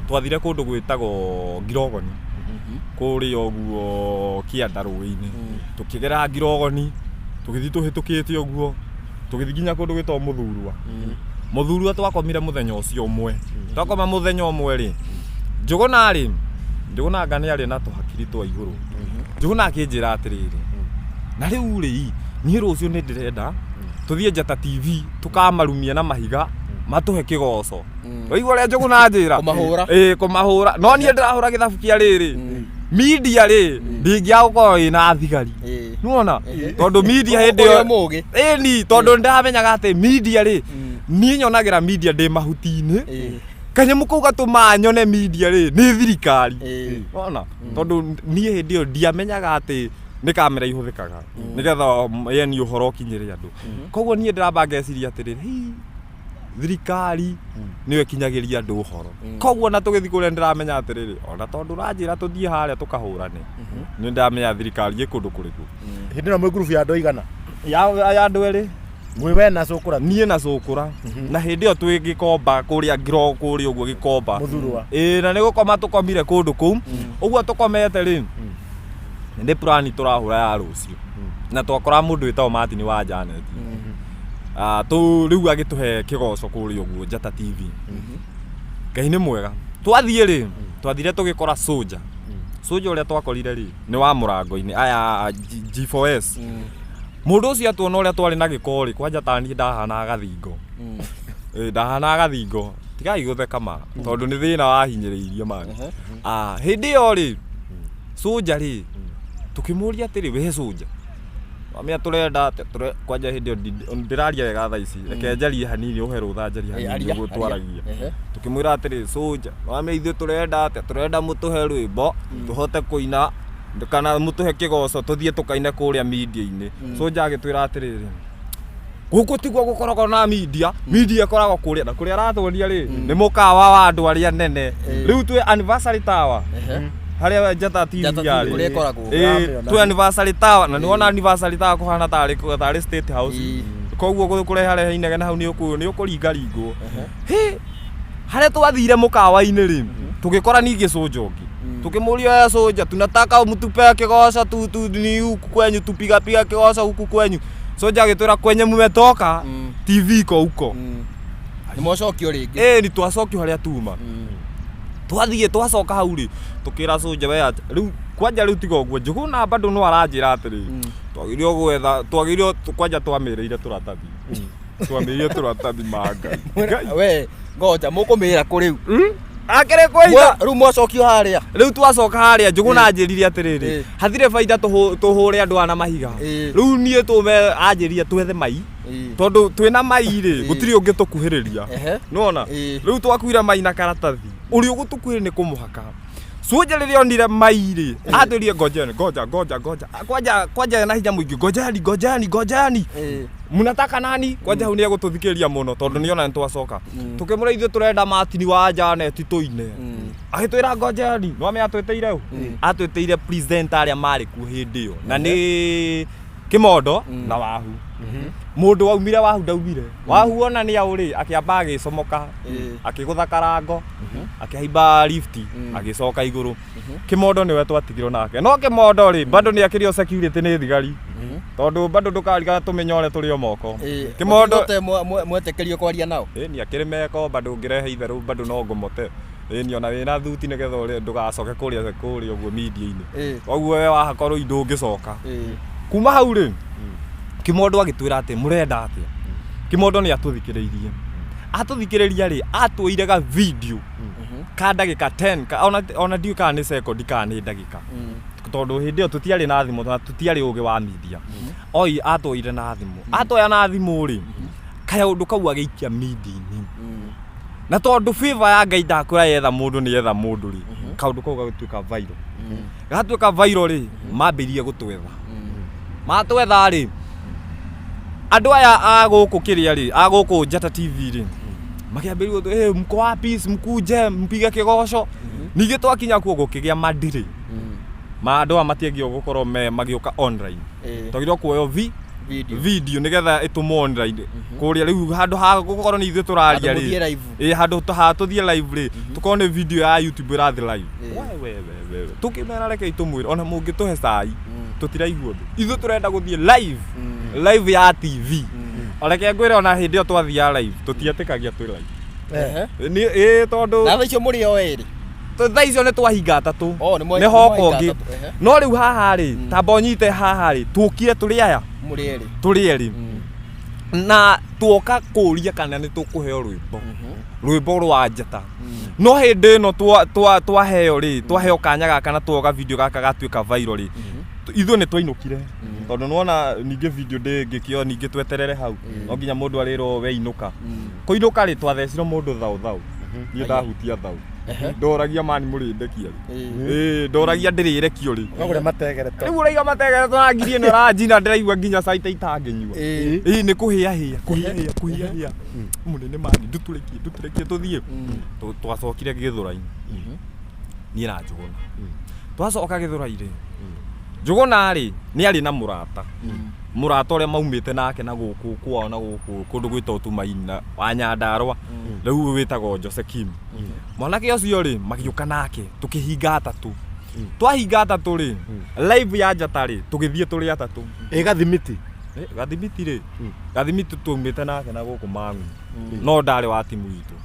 twathire kũndũ gwĩtagwo Ngirogoni kũrĩa ũguo Kĩanda rũĩ-inĩ tũkĩgera Ngirogoni tũgĩthiĩ tũhĩtũkĩte ũguo tũgĩthiĩ nginya kũndũ gwĩtagwo Mũthurua twakomire mũthenya ũcio ũmwe twakoma mũthenya ũmwe rĩ Njũgũna ngane arĩ na tũhakiri twa igũrũ Njũgũna akĩnjĩra atĩrĩrĩ na rĩu rĩ niĩ rũciũ nĩ ndĩrenda tũthiĩ Njata TV tũkamarumia na mahiga matuhe kĩgoco waigua ũrĩa Njũgũna anjĩra kũmahũra no niĩ ndĩrahũra gĩthabu kĩa rĩrĩ media rĩ ndingĩagũkorwo ĩna thigari nĩwona tondũ media hĩndĩ ĩyo ĩni tondũ ndamenyaga atĩ media rĩ niĩ nyonagĩra media ndĩ mahuti-inĩ kanyamũ kau gatũma nyone media rĩ nĩ thirikari nĩwona tondũ niĩ hĩndĩ ĩyo ndiamenyaga atĩ nĩ kamera ihũthĩkaga nĩgetha yani ũhoro ũkinyĩre andũ koguo niĩ ndĩramba ngeciria atĩrĩrĩ thirikari nĩyo ĩkinyagĩria andũ ũhoro koguo na tũgĩthiĩ kũrĩa ndĩramenya atĩrĩrĩ ona tondũ ũranjĩra tũthiĩ harĩa tũkahũrane nĩ ndamenya thirikari ĩ kũndũ kũrĩkũ hĩndĩ ĩno mwĩ group ya andũ aigana ya andũ erĩ mwĩ we na Cũkũra niĩ na Cũkũra na hĩndĩ ĩyo twĩ Gĩkomba kũrĩa Ngiro kũrĩa ũguo Gĩkomba Mũthurua na nĩ gũkoma tũkomire kũndũ kũu ũguo tũkomete rĩ nĩ plan tũrahũra ya rũciũ na twakora mũndũ wĩtagwo Martin wa Janet rĩu agĩtũhe kĩgoco kũrĩa ũguo Njata TV Ngai nĩ mwega twathiĩ rĩ twathire tũgĩkora Soja ũrĩa twakorire rĩ nĩ wa mũrango-inĩ aya G4S mũndũ ũcio atuona ũrĩa twarĩ na gĩko rĩ kwanja tani ndahana gathingo ndahana gathingo tigai gũtheka ma tondũ nĩ thĩna wahinyĩrĩirie mani hĩndĩ ĩyo rĩ Soja rĩ tukĩmũria atĩrĩ we Soja Wamia turenda kwanja hĩndĩ ndĩraria wega thaa ici reke njarie hanini ũhe rũtha njarie hanini ũguo twaragia tukĩmwĩra atĩrĩ Soja wamia ithuĩ turenda mũtũhe rwĩmbo tũhote kũina kana mũtũhe kĩgoco tũthiĩ tũkaine kũrĩa media-inĩ Soja agĩtwĩra atĩrĩrĩ gũkũ tiguo gũkoragwo na media ĩkoragwo kũrĩa na kũrĩa aratwonia rĩ nĩ mũkawa wa andũ arĩa nene rĩu twĩ anniversary tower harĩa Njata TV yarĩ twĩ anniversary tower na nĩwona anniversary tower kũhana tarĩ state house koguo kũreharehe inegene hau nĩ ũkũringaringwo harĩa twathire mũkawa-inĩ rĩ tũgĩkora ningĩ Soja ũngĩ tukĩmũria Soja tunataka mtupe kĩgoco tu ni huku kwenyu tupiga kĩgoco huku kwenyu Soja agĩtwĩra kwenye mmetoka TV iko huko nĩ mwacokio rĩngĩ nĩ twacokio harĩa tuma twathiĩ twacoka hau rĩ tukĩra Soja we rĩu kwanja rĩu tiga ũguo Njũgũna bado no aranjĩra atĩrĩ twagĩrĩirwo gwetha twagĩrĩirwo kwanja twamĩrĩire tũratathi ma Ngai we ngoja mũkũmĩra kũ rĩu akĩrĩ kwĩja rĩu mwacokio harĩa rĩu twacoka harĩa Njũgũna anjĩrire atĩrĩrĩ hathire baida tũhũre andũ ana mahiga rĩu niĩ tũme anjĩria twethe mai tondũ twĩna mai rĩ gũtirĩ ũngĩ tũkuhĩrĩria nĩwona rĩu twakuire mai na karatathi ũrĩa ũgũtũkuhĩrĩ nĩ kũmũhaka Soja rĩrĩa onire mai rĩ atĩrie ngoja kwanja na hinya mũingĩ ngojani mnataka nani kwanja hau nĩ egũtũthikĩrĩria mũno tondũ nĩona nĩ twacoka tukĩmũra ithuĩ tũrenda Martin wa Janet tũine agĩtwĩra ngojani no ame atwĩtĩire atwĩtĩire presenter arĩa marĩ kuo hĩndĩ ĩyo na nĩ Kĩmondo na Wahu mũndũ waumire Wahu ndaumire Wahu ona nĩ aũrĩ akĩamba agĩcomoka akĩgũtha karango akĩhaimba lift agĩcoka igũrũ Kĩmondo nĩwe twatigirwo nake no Kĩmondo rĩ bado nĩ akĩrio security nĩ thigari tondũ bado ndũkarigana tũmenyore tũrĩ o moko Kĩmondo mwetĩkĩrio kwaria nao nĩ akĩrĩ meko bado ũngĩrehe itherũ bado no ngũmote ni ona wĩna thuti nĩgetha ũrĩa ndũgacoke kũrĩa ũguo media-inĩ koguo we wahakorwo indũ ũngĩcoka kuma hau rĩ Kĩmondo agĩtwĩra atĩ mũrenda atĩa Kimondo ni atuthikiriirie atuthikiriria ri atwire ga video ka ndagika 10 ona ndiu ka ni second ka ni ndagika tondu hindi yo tutiari na thimu tutiari ugi wa media oi atwire na thimu atoya na thimu ri kaya undu kau agiikia media-ini na tondu favor ya Ngai ndakura yetha mundu ni yetha mundu ri kaundu kau gatuika viral gatuika viral ri mambirie gutwetha matwetha ri andu aya aguku kiria ri aguku Njata TV ri makiambiriwo mko wapi mkuje mpige kigoco ningi twakinya kuo gukigia madiri maandu amatiengio gukorwo magioka online twagirwo kuoyo video nigetha itumo online kuria riu handu ha gukorwo ni ithu turaria ri handu ha tuthie live ri tukone video ya YouTube irathi live wewe tukimera reke itumwira ona mungituhe sai tutiraigua ithu turenda guthie live ya TV oreke ngwire ona hindi yo twathia live tutiatikagia twi live ni tondu na icio muri o eri tha icio ni twahinga tatu ni hokongi no riu haha ri tambonyite haha ri tukire turi aya turi eri na tuoka kuria kana ni tukuheo rwimbo rwa Njata no hindi no twaheo ri twaheo kanya gaka na tuoga video gaka gatuika viral ri ithu ni twainukire tondu nuona ninge video ngikio ninge tweterere hau no nginya mundu ariro we inuka kuinuka ri twathecirwo mundu thau ni ndahutia thau ndoragia mani murindekia ndoragia ndirirekio ri no guria mategerete riu uraiga mategerete na ngiri ino ranjina ndiraigua nginya saita itangenyua ni kuhia munene mani nduturekie tuthie twacokire Githuraini ni na Njuguna twacoka Githuraini Njuguna ri ni ari na murata uria maumite nake na guku kwao na guku kundu gwita Utumaina wa Nyandarua riu witagwo Josekim mwanake ucio ri magiuka nake tukihinga atatu twahinga atatu ri live ya Njata ri tugithie turi atatu gathimiti ri gathimiti tumite nake na guku mangu no ndari wa timu itu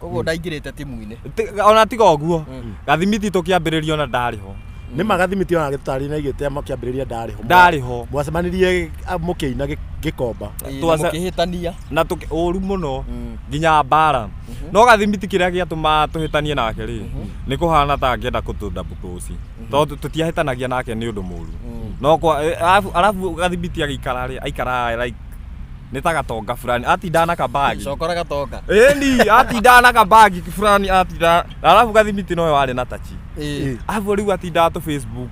koguo ndaingirite timu-ini ona tiga uguo gathimiti tukiambiririo na ndari ho ni magathimiti ona gitari na igite makiambiriria ndari ho mwacemanirie mukiina gikomba tukihitania na uru muno nginya mbara no gathimiti kiria giatuma tuhitanie nake ri ni kuhana ta ngienda kutunda bukuci tondu tutiahitanagia nake ni undu muru no alafu gathimiti agikara ri aikara like nitagatonga fulani atinda na kabagi cokora gatonga ni atinda na kabagi fulani atinda alafu gathimiti no wari na tachi afu riu atinda to Facebook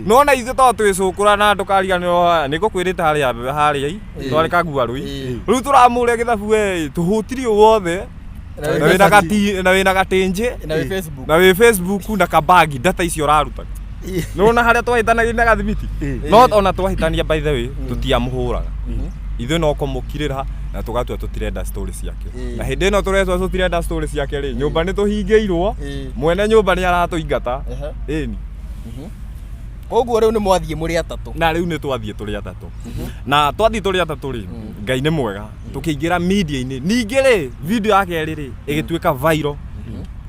no na ithu to twicukura na ndukaria niko kwirita haria twari kagua rui riu turamure githabu we tuhutiri wothe na wina gatinje na we Facebook na kabagi data icio raruta no na haria twahitanagia na gathimiti no ona twahitania by the way tutiamuhuraga ithu no kumukirira na tugatua tutirenda stories yake na hindi no turetwa tutirenda stories yake ri nyumba ni tuhingeirwo mwene nyumba ni aratuingata ni oguo riu ni mwathie muri atatu na riu ni twathie turi atatu na twathie turi atatu ri Ngai ni mwega tukiingira media-ini ningi ri video yake ri igituika viral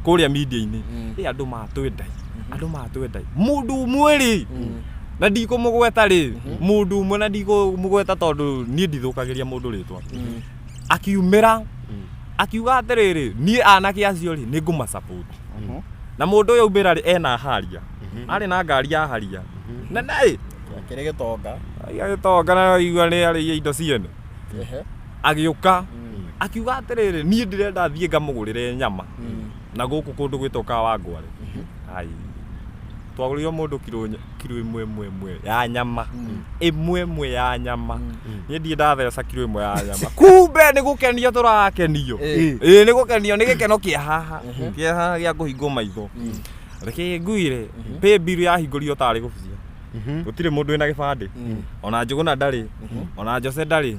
kuria media-ini andu matwendai mundu mwiri na ndiko mugweta ri mundu mwe na ndiko mugweta tondu ni ndithukagiria mundu ritwa akiumira akiuga atiriri ni anake acio ri ni nguma support na mundu uyu umbira ri ena haria ari na ngari ya haria na nai gitonga na igua ni ari indo ciene agiuka akiuga atiriri ni ndirenda thie ngamugurire nyama na guku kundu gwitoka wa ngware ai twaguririo mundu kilo imwe ya nyama imwe ya nyama ni ndie ndatheca kilo imwe ya nyama kumbe ni gukenio turakenio ni gukenio ni gikeno kia haha gia kuhingo maitho reke nguire pay bill ya hingurio tari gubucia gutire mundu ina gibande ona Njuguna ndari ona Jose ndari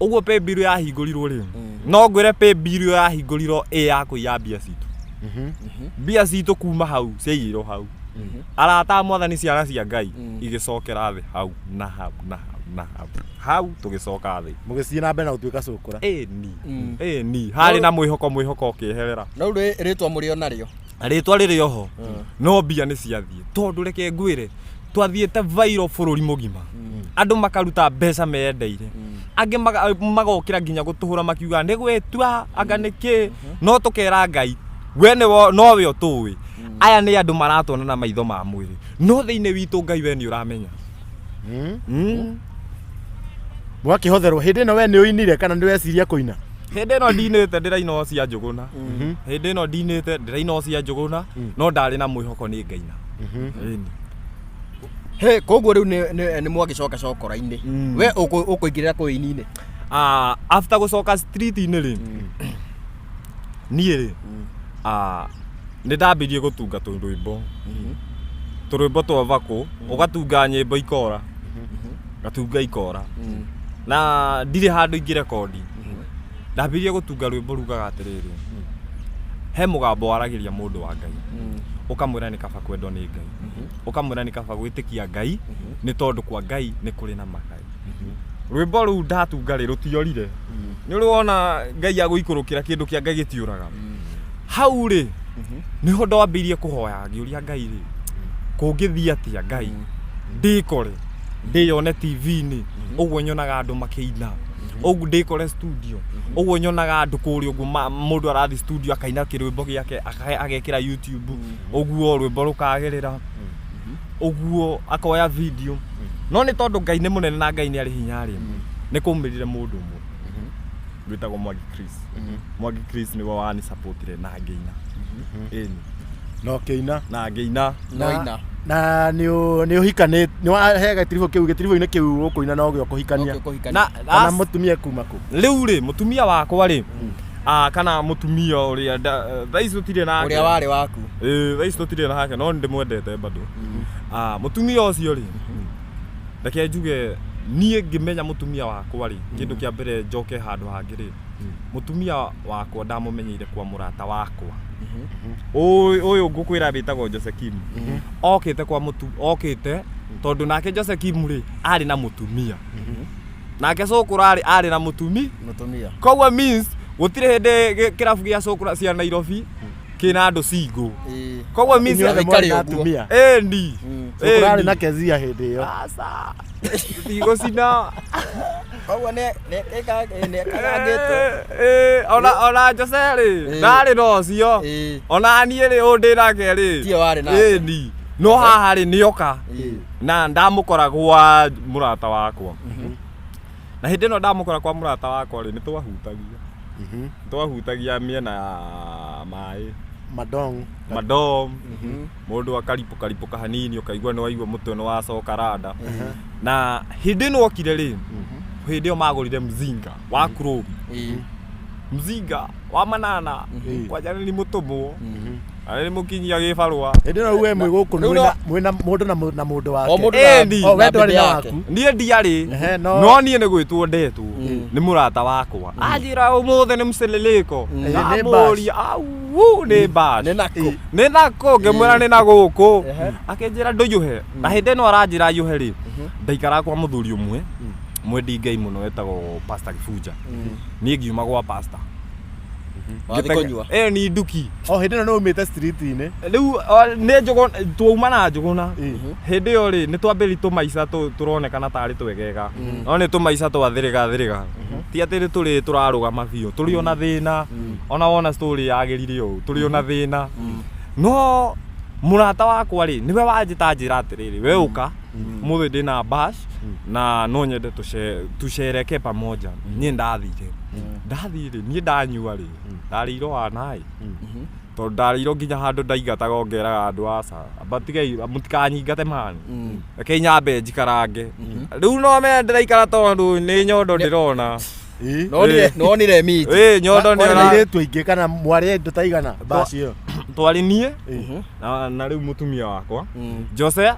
uguo pay bill ya hingurirwo ri no ngwire pay bill ya hingurirwo ya kuiya mbia citu mbia citu kuma hau ciaiyirwo hau arata mwathani ciana cia Ngai igicokera thi hau na hau tugicoka thi mugicie na mbere na utuika cukura ni hari na mwihoko kiherera no ritwa murio nario ritwa riri oho no mbia ni ciathie tondu reke ngwire twathiete viral bururi mugima andu makaruta mbeca meyendeire ange magokira nginya gutuhura makiuga ni gwetua anga niki no tukera Ngai we no we utui aya ni andu maratona na maitho ma mwiri no thiini witu Ngai we ni uramenya mwakihotherwo hindi no we ni uinire kana ndi weciria kuina hindi no ndinite ndiraino cia njuguna hindi no ndinite ndiraino cia njuguna no ndari na mwihoko ni Ngaina he koguo riu ni mwagicoka cokora-ini we ukuingirira kuini-ini after gucoka street-ini ri nie ri ni ndambirie gutunga turwimbo twa vaku ugatunga nyimbo ikora gatunga ikora na ndire handu ingirekodi ndambirie gutunga rwimbo rugaga atiriri he mugambo waragiria mundu wa Ngai ukamwira ni kaba kwendwo ni Ngai ukamwira ni kaba gwitikia Ngai ni tondu kwa Ngai ni kuri na magai rwimbo ru ndatunga ri rutiorire ni uruona Ngai aguikurukira kindu kia Ngai gitiuraga hau ri niho ndambirie kuhoya ngiuria Ngai ri kungithia atia Ngai ndikore ndiyone TV-ini uguo nyonaga andu makiina uguo ndikore studio uguo nyonaga andu kuri uguo mundu arathi studio akaina kirwimbo giake agekira YouTube uguo rwimbo rukagirira uguo akoya video no ni tondu Ngai ni munene na Ngai ni ari hinya ari ni kumirire mundu umwe gwitagwo Mwangi Chris ni wani supportire na Ngaina eni no Keina na Ngaina noina na ni uhikane ni wahega gitirivo-ini kiu ukuina no gyo kuhikania na mutumia kuma ku riu ri mutumia wakwa ri kana mutumia uria thaici tutire nake uria wari waku thaici tutire nake no ndimwendete bado mutumia ucio ri ndake njuge nie ngimenya mutumia wakwa ri kindu kia mbere njoke handu hangi ri mutumia wakwa ndamumenyeire kwa murata wakwa uyu ngukwira bitagwo Josekim okite kwa okite tondu nake Josekim ri ari na mutumia nake Cukura ari na mutumia koguo means gutire hindi kirabu gia Cukura cia Nairobi kina andu single koguo means atumia endi Cukura ari na kezia hindi iyo asa tigo sina koguo ne kagangite ona Jose ri ndari no cio ona nie ri undi nake ri tio wari nake endi no haha ri nioka na ndamukora gwa murata wakwa na hindi no ndamukora kwa murata wakwa ri twahutagia miena ya mai madom mundu akaripuka hanini ukaigua ni waigua mutwe ni wacoka rada na hindi no okire ri hindi o magurire mzinga wa Chrome mzinga wa manana kwa jana ni mutumwo ari mukinyia gibarua hindi no we mwi guku mwina mundu na mundu wake we ndwari na waku nie ndiari no nie ni gwitwo ndetwo ni murata wakwa ajira umuthe ni mseleliko ni bori au ni bash ni nako ngemwira ni na guku akinjira nduyuhe na hindi no aranjira yuhe ri ndaikara kwa muthuri umwe mwendi Ngai muno wetagwo Pastor Kifuja nie ngiuma gwa pastor wathikonyua ni nduki hindi no umite street-ini riu ni njugo twauma na njuguna hindi yo ri ni twambiri tumaica turonekana tari twegega no ni tumaica twathiriga ti ati turi turarugama biu turi ona thina ona wona story yagirire u turi ona thina no murata wakwa ri niwe wanjita njira atiriri we uka muthi ndina bash na no nyende tushereke pamoja nie ndathire nie ndanyua ri ndariro wanai to ndariro nginya handu ndaigataga ongeraga andu aca batigai mutikanyingate mani kenyambe njikarange riu no me ndiraikara tondu ni nyondo ndirona nonire meet nyondo ni ora tuingi kana mwari ndutaigana bash iyo twari nie na riu mutumia wakwa Jose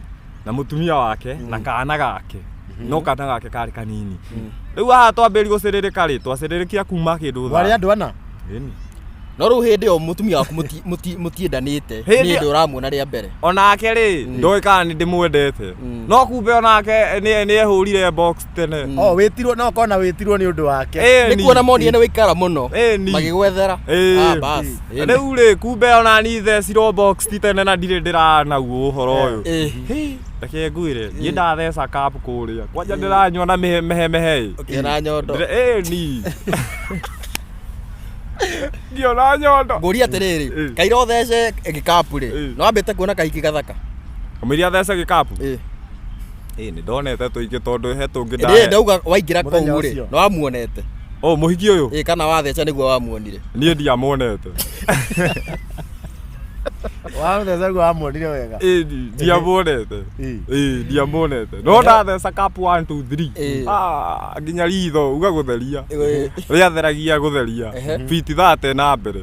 na mutumia wake na kana gake no kana gake kari kanini riu aha twambiri guciririka ri twacirirĩkia kuma kindu wari andu ana no riu hindi o mutumia waku mutiendanite ni ndu uramwona ria mbere onake ri ndoĩ kana ni ndimwendete no kumbe onake ni ehurire box tene witirwo no kona witirwo ni undu wake ni kuona monie ni wikara muno magigwethera bas riu ri kumbe ona ni thecirwo box tene na ndirĩ ndĩranaguo ũhoro ũyũ reke ngwire niĩ ndatheca cup kũrĩa kwanja ndĩranyua na mehemehe Ũkĩona nyondo. ni ndiona nyondo Ngũria atĩrĩrĩ, kaira ũthece gĩkapu rĩ, no wambĩte kuona kahiki gathaka. kamĩria thece gĩkapu nĩ ndonete tũingĩ tondũ he tũngĩ ndahe Ndauga waingĩra kũu rĩ, no wamuonete. mũhiki ũyũ Kana watheca nĩguo wamuonire. niĩ ndiamuonete Watheca nĩguo wamuonire wega. ndiamuonete ndiamuonete no ndatheca cup 1 2 3 nginya ritho uga gũtheria rĩatheragia gũtheria biti 30 na mbere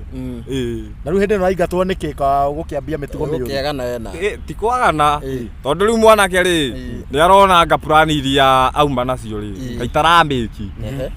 Na rĩu hĩndĩ ĩno aingatwo nĩ kĩka gũkĩambia mĩtugo mĩũru. Ũkĩagana wena. ti kwagana tondũ rĩu mwanake rĩ nĩ arona anga plani iria auma nacio rĩ kaitaramĩki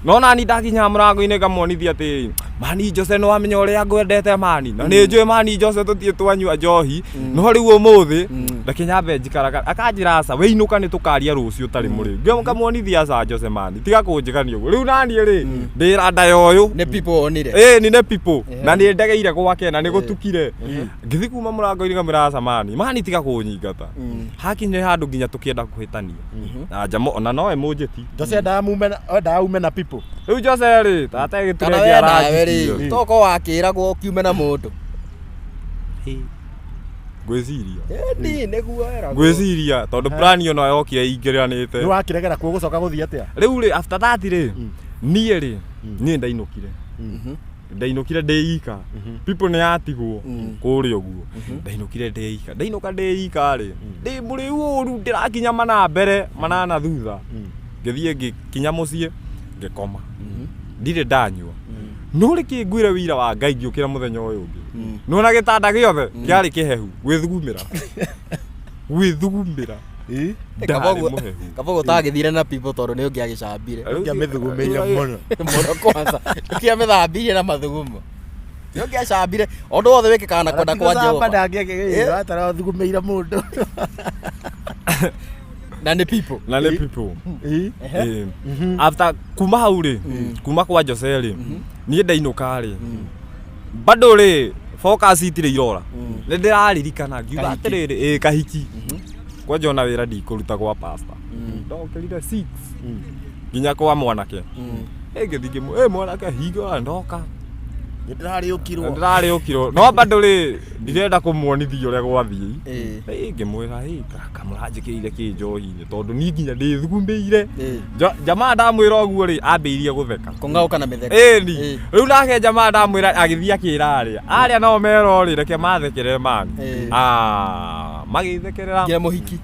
no nani ndakinya mũrango-inĩ ngamuonithia atĩ mani Jose no wamenya ũrĩa ngwendete mani na nĩ njũĩ mani Jose tũthiĩ twanyua njohi no rĩu ũmũthĩ ndakinyambe njikaraga akanjĩra aca wĩinũka nĩ tũkaria rũciũ tarĩ mũrĩ ngamuonithia aca Jose mani tiga kũnjĩkania ũguo rĩu nani rĩ ndĩra ndaya ũyũ nĩ people onire nĩ nĩ people na nĩ ndegeire gwake na nĩ gũtukire ngĩthi kuma mũrango-inĩ ngamwĩra aca mani tiga kũnyingata hakinye handũ nginya tũkĩenda kũhĩtania na njamo ona nowe mũnjĩti Jose ndaga ume na people. rĩu Jose rĩ tata gĩturenge rĩ toko wakĩragwo kiume na mũndũ ngwĩciria nĩguo eragwo ngwĩciria tondũ plani ono yokire ingĩranĩte Nĩ wakĩregera kuo gũcoka gũthiĩ atĩa? rĩu rĩ after that rĩ niĩ rĩ niĩ ndainũkire ndĩika people nĩ yatigwo kũrĩa ũguo ndainũkire ndĩika ndainũka ndĩika rĩ ndĩ mũrĩ ũru ndĩrakinya mana mbere manana thutha ngĩthiĩ ngĩkinya mũciĩ ngĩkoma ndirĩ ndanyua no rĩkĩ ngwĩre wĩira wa Ngai ngĩũkĩra mũthenya ũyũ ũngĩ nona gĩtanda gĩothe kĩarĩ kĩhehu gwĩthugumĩra kabogo tagĩthire na people tondũ nĩ ũngĩagĩcambire Mĩthugumĩire mũno. mũno kwanza ũkĩamĩthambirie na mathugumo nĩ ũngĩacambire ũndũ wothe wĩkĩkaga na kwenda kwa Jehova Atara thugumĩire mũndũ. na nĩ people after kuma hau rĩ kuma kwa Jose rĩ niĩ ndainũka rĩ bado rĩ focus itirĩ irora nĩ ndĩraririkana ngiuga atĩrĩrĩ kahiki kwanja ona wĩra ndikũruta gwa pastor ndokĩrire 6 nginya kwa mwanake ngĩthi mwanake hingo ndoka ndĩrarĩũkirwo no bado rĩ ndirenda kũmuonithia ũrĩa gwathiĩ ngĩmwĩra kamũranjĩkĩire kĩ njohi-inĩ tondũ niĩ nginya ndĩthugumĩire jamaa ndamwĩra ũguo rĩ ambĩirie gũtheka kũng'aũka na mĩtheko rĩu nake jamaa ndamwĩra agĩthiĩ akĩra arĩa no mero rĩ reke mathekerere mani magĩthekerera nginya mũhiki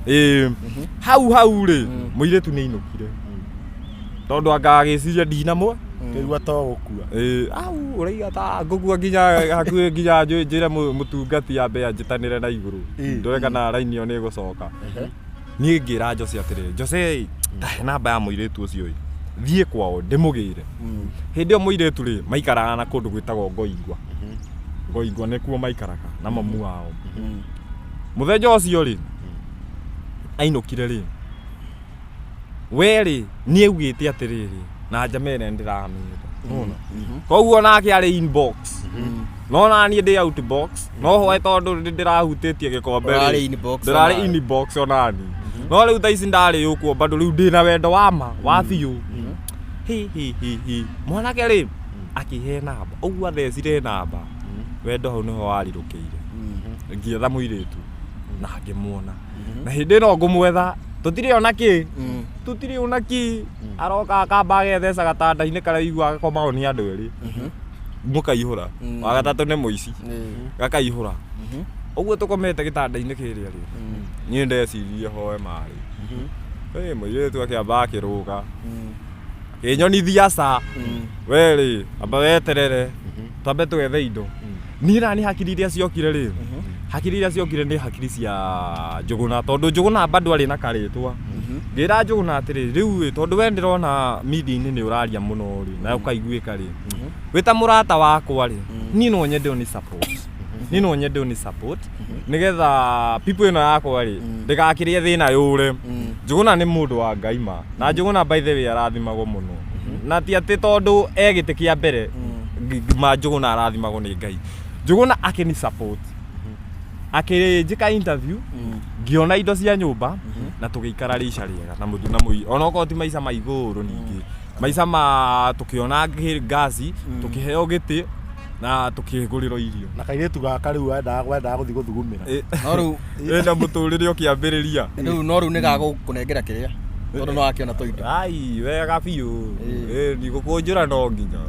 hau rĩ mũirĩtu nĩ ainũkire tondũ angagĩciria ndinamwe Kĩigua to gũkua. Au ũraiga ta ngũkua nginya hakuhĩ nginya njĩre mũtungati ambe anjĩtanĩre na igũrũ ndore kana raini ĩyo nĩ ĩgũcoka niĩ ngĩra Jose atĩrĩrĩ Jose ndahe namba ya mũirĩtu ũcio thiĩ kwao ndĩmũgĩre hĩndĩ ĩyo mũirĩtu rĩ maikaraga na kũndũ gwĩtagwo Ngoingwa nĩkuo maikaraga na mamu wao mũthenya ũcio rĩ ainũkire rĩ we rĩ niĩ augĩte atĩrĩrĩ na jamene ndiramĩenda koguo nake arĩ inbox no naniĩ ndĩ outbox no hoe tondũ ndĩrahutĩtie gĩkombe ndĩrarĩ inbox onani no rĩu thaa ici ndarĩ ũkuo bado rĩu ndĩna wendo wa biũ mwanake rĩ akĩhe namba ũguo athecire namba wendo hau nĩho warirũkĩire ngĩetha mũirĩtu na ngĩmuona na hĩndĩ ĩno ngũmwetha tũtirĩ ona kĩ aroka akamba agethesa gatanda-inĩ karaigua agakomao nĩ andũ erĩ mũkaihũra wa gatatũ nĩ Muici gakaihũra ũguo tũkomete gĩtanda-inĩ kĩrĩa rĩ niĩ ndecirie hoe marĩ mũirĩtu akĩamba akĩrũga kĩnyonithia aca we rĩ amba weterere twambe twethe indo niĩ nani hakiri iria ciokire rĩ hakiri iria ciokire nĩ hakiri cia Njũgũna tondũ Njũgũna bado arĩ na karĩtwa ngĩra Njũgũna atĩrĩ rĩu tondũ we ndĩrona media-inĩ nĩ ũraria mũno rĩ na ũkaiguĩka rĩ wĩ ta mũrata wakwa rĩ niĩ no nyende ũnĩ support nĩgetha people ĩno yakwa rĩ ndĩgakĩrĩe thĩna yũre Njũgũna nĩ mũndũ wa Ngai ma na Njũgũna by the way arathimagwo mũno na ti atĩ tondũ gĩtĩ kĩa mbere ma Njũgũna arathimagwo nĩ Ngai Njũgũna akĩni support akĩnjĩka interview ngĩona indo cia nyũmba na tũgĩikara rĩica rĩega na mũndũ na mũi ona okorwo ti maica ma igũrũ ningĩ maica ma tũkĩona ngaci tũkĩheo gĩtĩ na tũkĩgũrĩrwo irio na kairĩtu gaka rĩu wendaga gũthiĩ gũthugumĩra no rĩu ĩna mũtũrĩre ũkĩambĩrĩria rĩu no rĩu nĩ gagũkũnengera kĩrĩa tondũ no akĩona tũindo ai wega biũ ndigũkũnjũra no nginya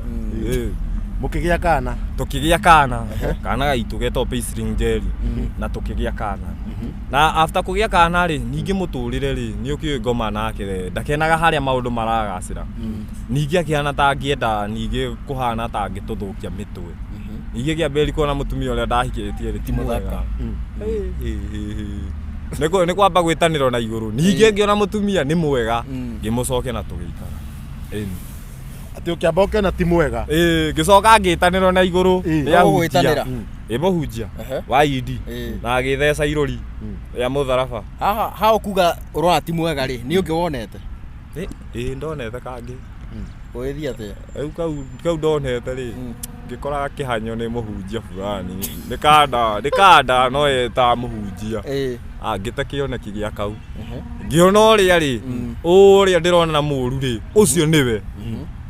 mũkĩgĩa kana tũkĩgĩa kana kana gaitũ getwo Pacing Jerry na tũkĩgĩa kana na after kũgĩa kana rĩ ningĩ mũtũrĩre rĩ nĩ ũkĩũĩ ngoma nake ndakenaga harĩa maũndũ maragacĩra ningĩ akĩhana ta angĩenda ningĩ kũhana ta angĩtũthũkia mĩtwe ningĩ kĩambĩrĩria kuona mũtumia ũrĩa ndahikĩtie rĩ ti mwega nĩ kwamba gwĩtanĩrwo na igũrũ ningĩ ngĩona mũtumia nĩ mwega ngĩmũcokia na tũgĩikara atĩ ũkĩamba ũkĩona ti mwega ngĩcoka ngĩtanĩrwo na igũrũ gwĩtanĩra Muhunjia wa ID na agĩtheca irũri ya mũtharaba haha ũkuga ũrona ti mwega rĩ nĩ ũngĩ wonete ndonete kangĩ ũgĩthiĩ atĩa kau ndonete rĩ ngĩkora kĩhanyo nĩ Muhunjia fulani nĩ kanda no eta Muhunjia ngĩte kĩoneki gĩa kau ngĩona ũrĩa rĩ ũrĩa ndĩrona na Muuru rĩ ũcio nĩwe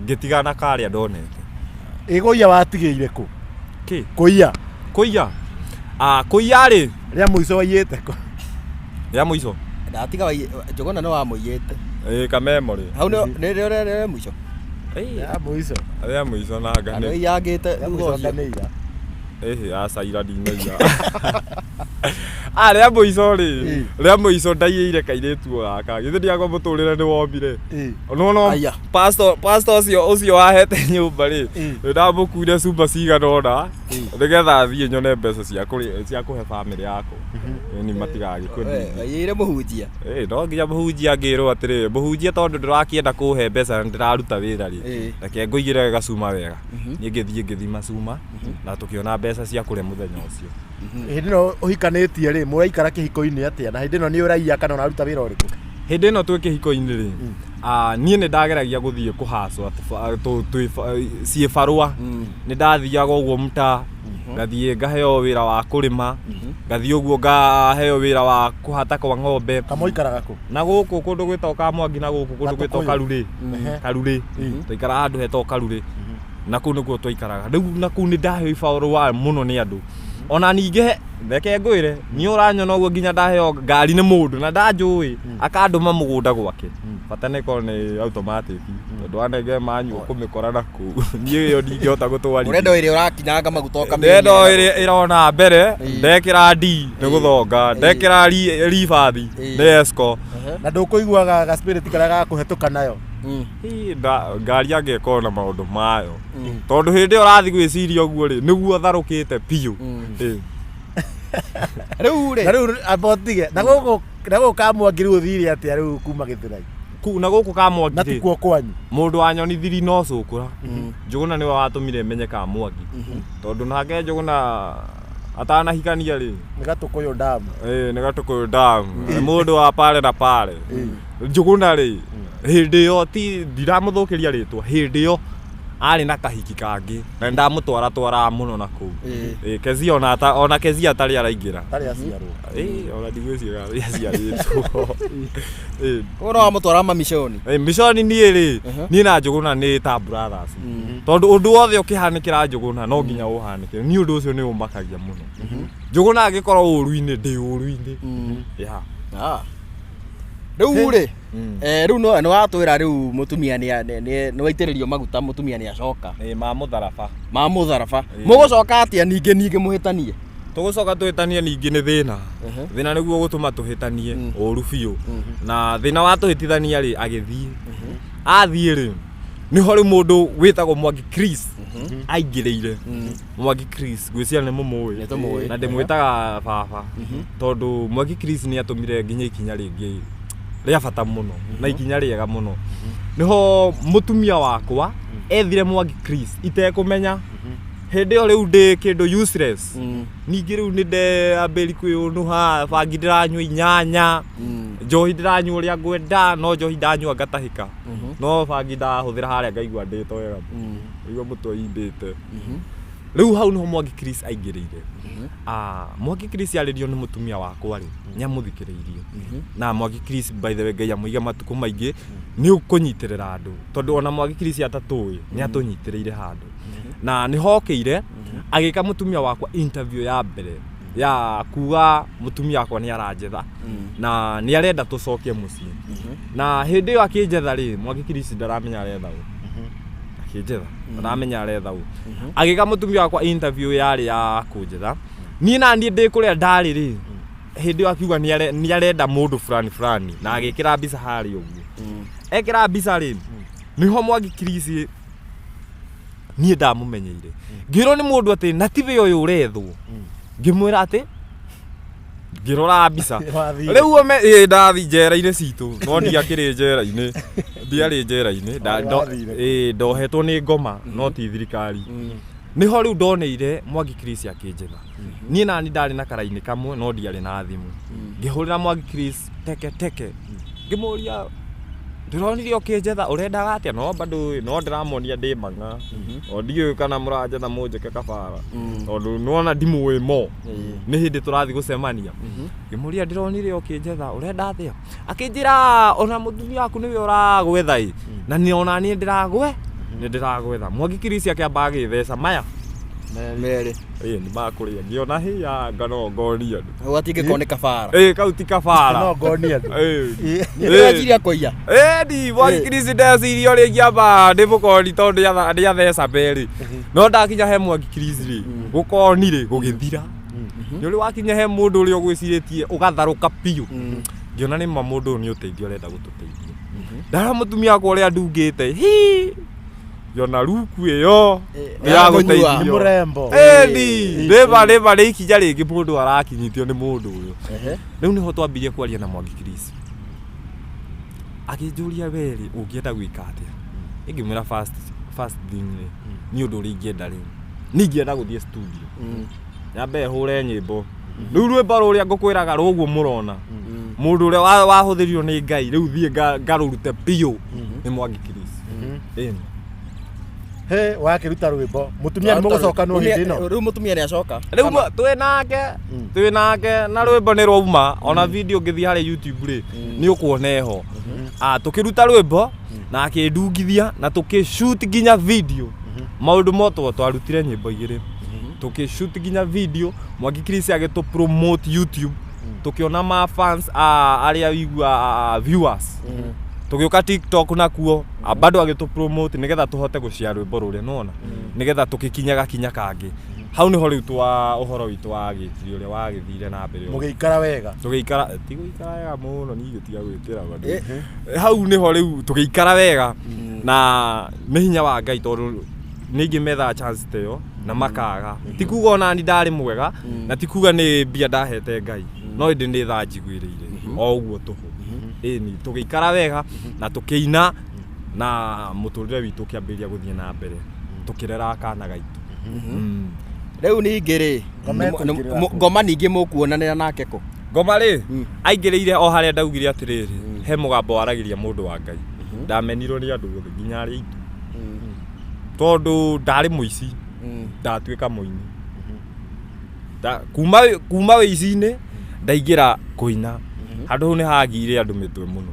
ngĩtigana karĩa ndonete ĩgũia watigĩire kũ kĩ kũiya kũiya rĩ rĩa mũico waiyĩte kũ rĩa mũico ndatiga njogona no wamũiyĩte kamemorĩ hau nĩ mũico rĩa mũico na yangĩte acaira ndinaiya rĩa mũico rĩ rĩa mũico ndaiyĩire kairĩtu gaka githĩ ndiagwo mũtũrĩre nĩ wombire no pastor ũcio wahete nyũmba rĩ ndamũkuire cumba cigana ũna nĩgetha thiĩ nyone mbeca cia kũhe famĩlĩ yakwa ni matigagĩkũnĩire Muhunjia no nginya Muhunjia ngĩrwo atĩrĩ Muhunjia tondũ ndĩrakĩenda kũhe mbeca ndĩraruta wĩra rĩ reke ngũigĩre gacuma wega niĩ ngĩthima cuma na tũkĩona mbeca cia kũrĩa mũthenya ũcio hĩndĩ ĩno ũhikanĩtie rĩ mũraikara kĩhiko-inĩ atĩa na hĩndĩ ĩno nĩ ũraiya kana ũnaruta wĩra ũrĩkũ hĩndĩ ĩno twĩ kĩhiko-inĩ rĩ niĩ nĩ ndageragia gũthiĩ kũhacwo ciĩ barũa nĩ ndathiaga ũguo mta ngathiĩ ngaheo wĩra wa kũrĩma ngathiĩ ũguo ngaheo wĩra wa kũhata kwa ng'ombe kamũikaraga kũ na gũkũ kũndũ gwĩtagwo Kamwangi na gũkũ kũndũ gwĩtagwo Karurĩ twaikara handũ hetagwo Karurĩ na kũu nĩkuo twaikaraga rĩu na kũu nĩ ndaheo ibarũa mũno nĩ andũ ona ningĩ reke ngwĩre niĩ ũranyona ũguo nginya ndaheo ngari nĩ mũndũ na ndanjũĩ akandũma mũgũnda gwake bata nĩ korwo nĩ automatic tondũ wanenge manyu ũkũmĩkora na kũu niĩ ĩyo ndingĩhota gũtwarithia ũrenda ĩrĩa ũrakinyanga maguta ndenda ĩrĩa ĩrona mbere ndekĩra D nĩ gũthonga ndekĩra ribathi nĩ esco na ndũkũiguaga ga spirit karĩa gakũhetũka nayo ngari angĩkorwo na maũndũ mayo tondũ hĩndĩ ĩyo ũrathiĩ gwĩciria ũguo rĩ nĩguo tharũkĩte biũ rĩu abotige na gũkũ Kamwangi rĩu ũthire atĩa rĩu kuma Gĩthĩrai na gũkũ Kamwangi na tikuo kwanyu mũndũ wanyonithirie no cũkũra Njũgũna nĩwe watũmire menye Kamwangi tondũ nake Njũgũna atanahikania rĩ nĩ Gatũkũyũ damu nĩ Gatũkũyũ damu mũndũ wa pale na pale Njũgũna rĩ hĩndĩ ĩyo ti ndiramũthũkĩria rĩtwa hĩndĩ ĩyo arĩ na kahiki kangĩ na ndamũtwara mũno na kũu Kezia ona Kezia atarĩ araingĩra ona ndigwĩciria arĩa aciarĩtwo no wamũtwara mamishoni mishoni niĩ rĩ niĩ na Njũgũna nĩ ta brothers tondũ ũndũ wothe ũkĩhanĩkĩra Njũgũna no nginya ũhanĩkĩre niĩ ũndũ ũcio nĩ ũmakagia mũno Njũgũna angĩkorwo ũru-inĩ ndĩ ũru-inĩ rĩu rĩ rĩu nĩ watwĩra rĩu mũtumia nĩ waitĩrĩrio maguta mũtumia nĩ acoka ma mũtharaba mũgũcoka atĩa ningĩ mũhĩtanie tũgũcoka tũhĩtanie ningĩ nĩ thĩna nĩguo gũtũma tũhĩtanie ũru biũ na thĩna wa tũhĩtithania rĩ agĩthiĩ athiĩ rĩ nĩho rĩu mũndũ wĩtagwo Mwangi Chris aingĩrĩire Mwangi Chris gwĩciria nĩ mũmũĩ na ndĩmwĩtaga baba tondũ Mwangi Chris nĩ atũmire nginya ikinya rĩngĩ rĩa bata mũno na ikinya rĩega mũno nĩho mũtumia wakwa ethire Mwangi Chris itekũmenya hĩndĩ ĩyo rĩu ndĩ kĩndũ useless ningĩ rĩu nĩ ndambĩri kwĩũnũha bangi ndĩranyua inyanya njohi ndĩranyua ũrĩa ngwenda no njohi ndanyua ngatahĩka no bangi ndahũthĩra harĩa ngaigua ndĩto wega igua mũtwe imbĩte rĩu hau nĩho Mwangi Chris aingĩrĩire Mwangi Chris aririo ni mutumia wakwa ri nyamuthikiriirie na Mwangi Chris by the way ngai amuiga matuko maingi ni ukunyitirira andu tondu ona Mwangi Chris atatui ni atunyitiriire handu na ni hokeire agika mutumia wakwa interview ya mbere ya kuga mutumia wakwa ni aranjetha na ni arenda tucokie mucii na hindi yo akinjetha ri Mwangi Chris ndaramenya aretha akinjetha ndaramenya aretha agika mutumia wakwa interview yari ya kunjetha ni na ndie ndikuria ndari ri hindi yo akiuga ni arenda mundu fulani na agikira mbica hari uguo ekira mbica ri niho Mwangi Chris ni ndamumenyeire ngiro ni mundu ati na tibe uyu urethwo ngimwira ati ngirora mbica riu ome ndathi njera-ini citu no ndiakiri njera-ini ndiari njera-ini ndohetwo ni ngoma no ti thirikari niho riu ndoneire Mwangi Chris akinjetha ni nani ndari na karaini kamwe no ndiari na thimu ngihurira Mwangi Chris teke ngimuria ndironire ukinjetha urendaga atia no bado no ndiramonia ndi manga o ndiyo kana muranjetha munjeke kabara tondu nuona ndimu wi mo ni hindi turathi gucemania ngimuria ndironire ukinjetha urenda atia akinjira ona mutumia waku niwe uragwetha na ni ona ni ndiragwetha Mwangi Chris akiamba agithesa maya mere ni makuria ngiona hiya ngano ngonia ndu watige kone kabara kauti kabara no ngonia ndu ni wajiria koia di Mwangi Chris ndecirio ri ngiamba ndimukoni tondu ndiathesa mberi no ndakinya he Mwangi Chris ri gukoni ri gugithira ni uri wakinya he mundu uri ugwiciritie ugatharuka piu ngiona ni mundu ni uteithio renda gututeithia ndara mutumia wakwa uria ndungite yona ruku iyo ya guteithio murembo leva ri ikinya ringi mundu arakinyitio ni mundu uyu riu niho twambirie kwaria na Mwangi Chris akinjuria weri ungienda gwika atia ingimwira first thing ni undu uri ingienda riu ni ingienda guthie studio nyambe hure nyimbo riu rwimbo ruria ngukwiraga ruguo murona mundu uria wahuthirio ni ngai riu thie ngarurute piu ni Mwangi Chris he wakiruta rwimbo mutumia ni mugucoka no hindi no riu mutumia ni acoka riu twi nake na rwimbo ni rwauma ona video ngithia hari YouTube ri ni ukuoneho tukiruta rwimbo na akindungithia na tukishoot ginya video maundu moto twarutire nyimbo igiri tukishoot ginya video Mwangi Chris agitu promote YouTube tukiona ma fans aria wigua viewers tugiuka TikTok nakuo bado agitu promote nigetha tuhote gucia rwimbo ruria nona nigetha tukikinyaga kinya kangi hau ni hori twa uhoro witu wagitiri uria wagithire na mbere mugiikara wega tugiikara ti guikara wega muno ni gitiga gwikira bado hau ni hori tugiikara wega na ni hinya wa ngai tondu ningi metha chance teyo na makaga tikuga ona ni ndari mwega na tikuga ni mbia ndahete ngai no ndi ni tha njiguireire o uguo tuhu ni tugiikara wega na tukiina na muturire witu kiambiria guthie na mbere tukirera kana gaitu riu ningi ri ngoma ningi mukuonanira nake ko ngoma ri aingiriire o haria ndaugire atiriri he mugambo waragiria mundu wa ngai ndamenirwo ni andu othe nginya ari itu tondu ndari muici ndatuika muini kuma wici-ini ndaingira kuina handu ni hagire andu mitwe muno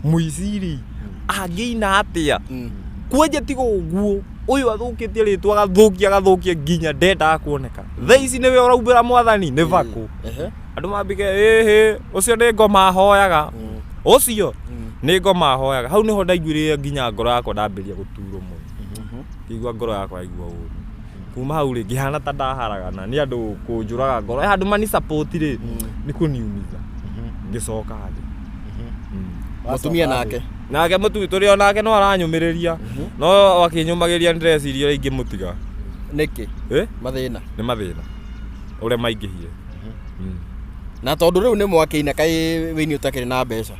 muici-ri angiina atia kwenje tigo uguo uyu athukitie ritwa agathukia nginya ndenda kuoneka thaici niwe uraumbira mwathani ni vaku andu mambike ucio ni ngoma hoyaga ucio ni ngoma hoyaga hau niho ndaiguire nginya ngoro yakwa ndambiria guturwo muno kigwa ngoro yakwa igua uru kuma hau ri ngihana ta ndaharagana ni andu kunjuraga ngoro handu mani support ri ni kuniumiza ngicoka thi mutumia nake mutumia turi onake no aranyumiriria no akinyumagiria ndreciria ingi mutiga niki mathina ni mathina uria maingihie na tondu riu ni mwakine kai wini utakiri na mbeca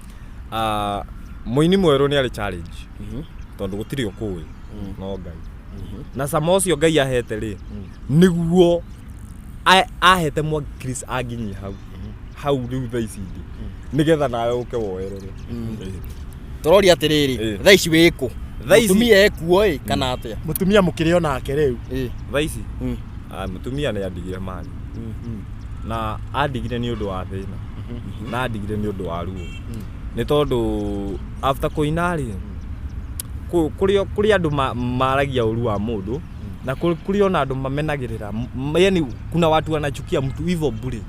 muini mweru ni ari challenge tondu gutiri ukui no ngai na samocio ngai ahete ri niguo ahete Mwangi Chris aginyi hau riu thaici nigetha nawe uke woerere turori atiriri thaici wiku mutumia ekuo kana atia mutumia mukiri onake riu thaici mutumia ni andigire mali na andigire nĩ ũndũ wa thĩna na andigire nĩ ũndũ wa ruo nĩ tondũ after kũina rĩ kũrĩ andũ maragia ũru wa mũndũ na kũrĩ ona andũ mamenagĩrĩra yani kuna watu wanachukia mtu hivyo bure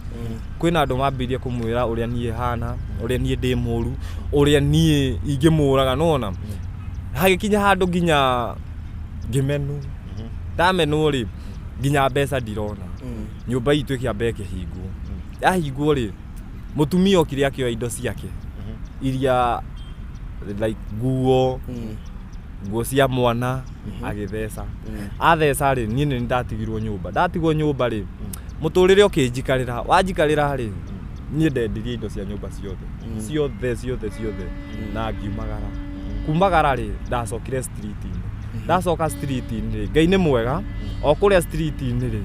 kwĩna andũ mambĩrĩrie kũmwĩra ũrĩa niĩ hana ũrĩa niĩ ndĩ mũru ũrĩa niĩ ingĩmũraga nona hagĩkinya handũ nginya ngĩmenwo ndamenwo rĩ nginya mbeca ndirona nyũmba itũ ĩkĩamba ĩkĩhingwo yahingwo rĩ mũtumia okire akĩoya indo ciake iria like nguo cia mwana agĩtheca atheca rĩ niĩ nĩ ndatigirwo nyũmba rĩ mũtũrĩre ũkĩnjikarĩra wanjikarĩra rĩ niĩ ndendirie indo cia nyũmba ciothe na kumagara rĩ ndacokire street-inĩ Ngai nĩ mwega o kũrĩa street-inĩ rĩ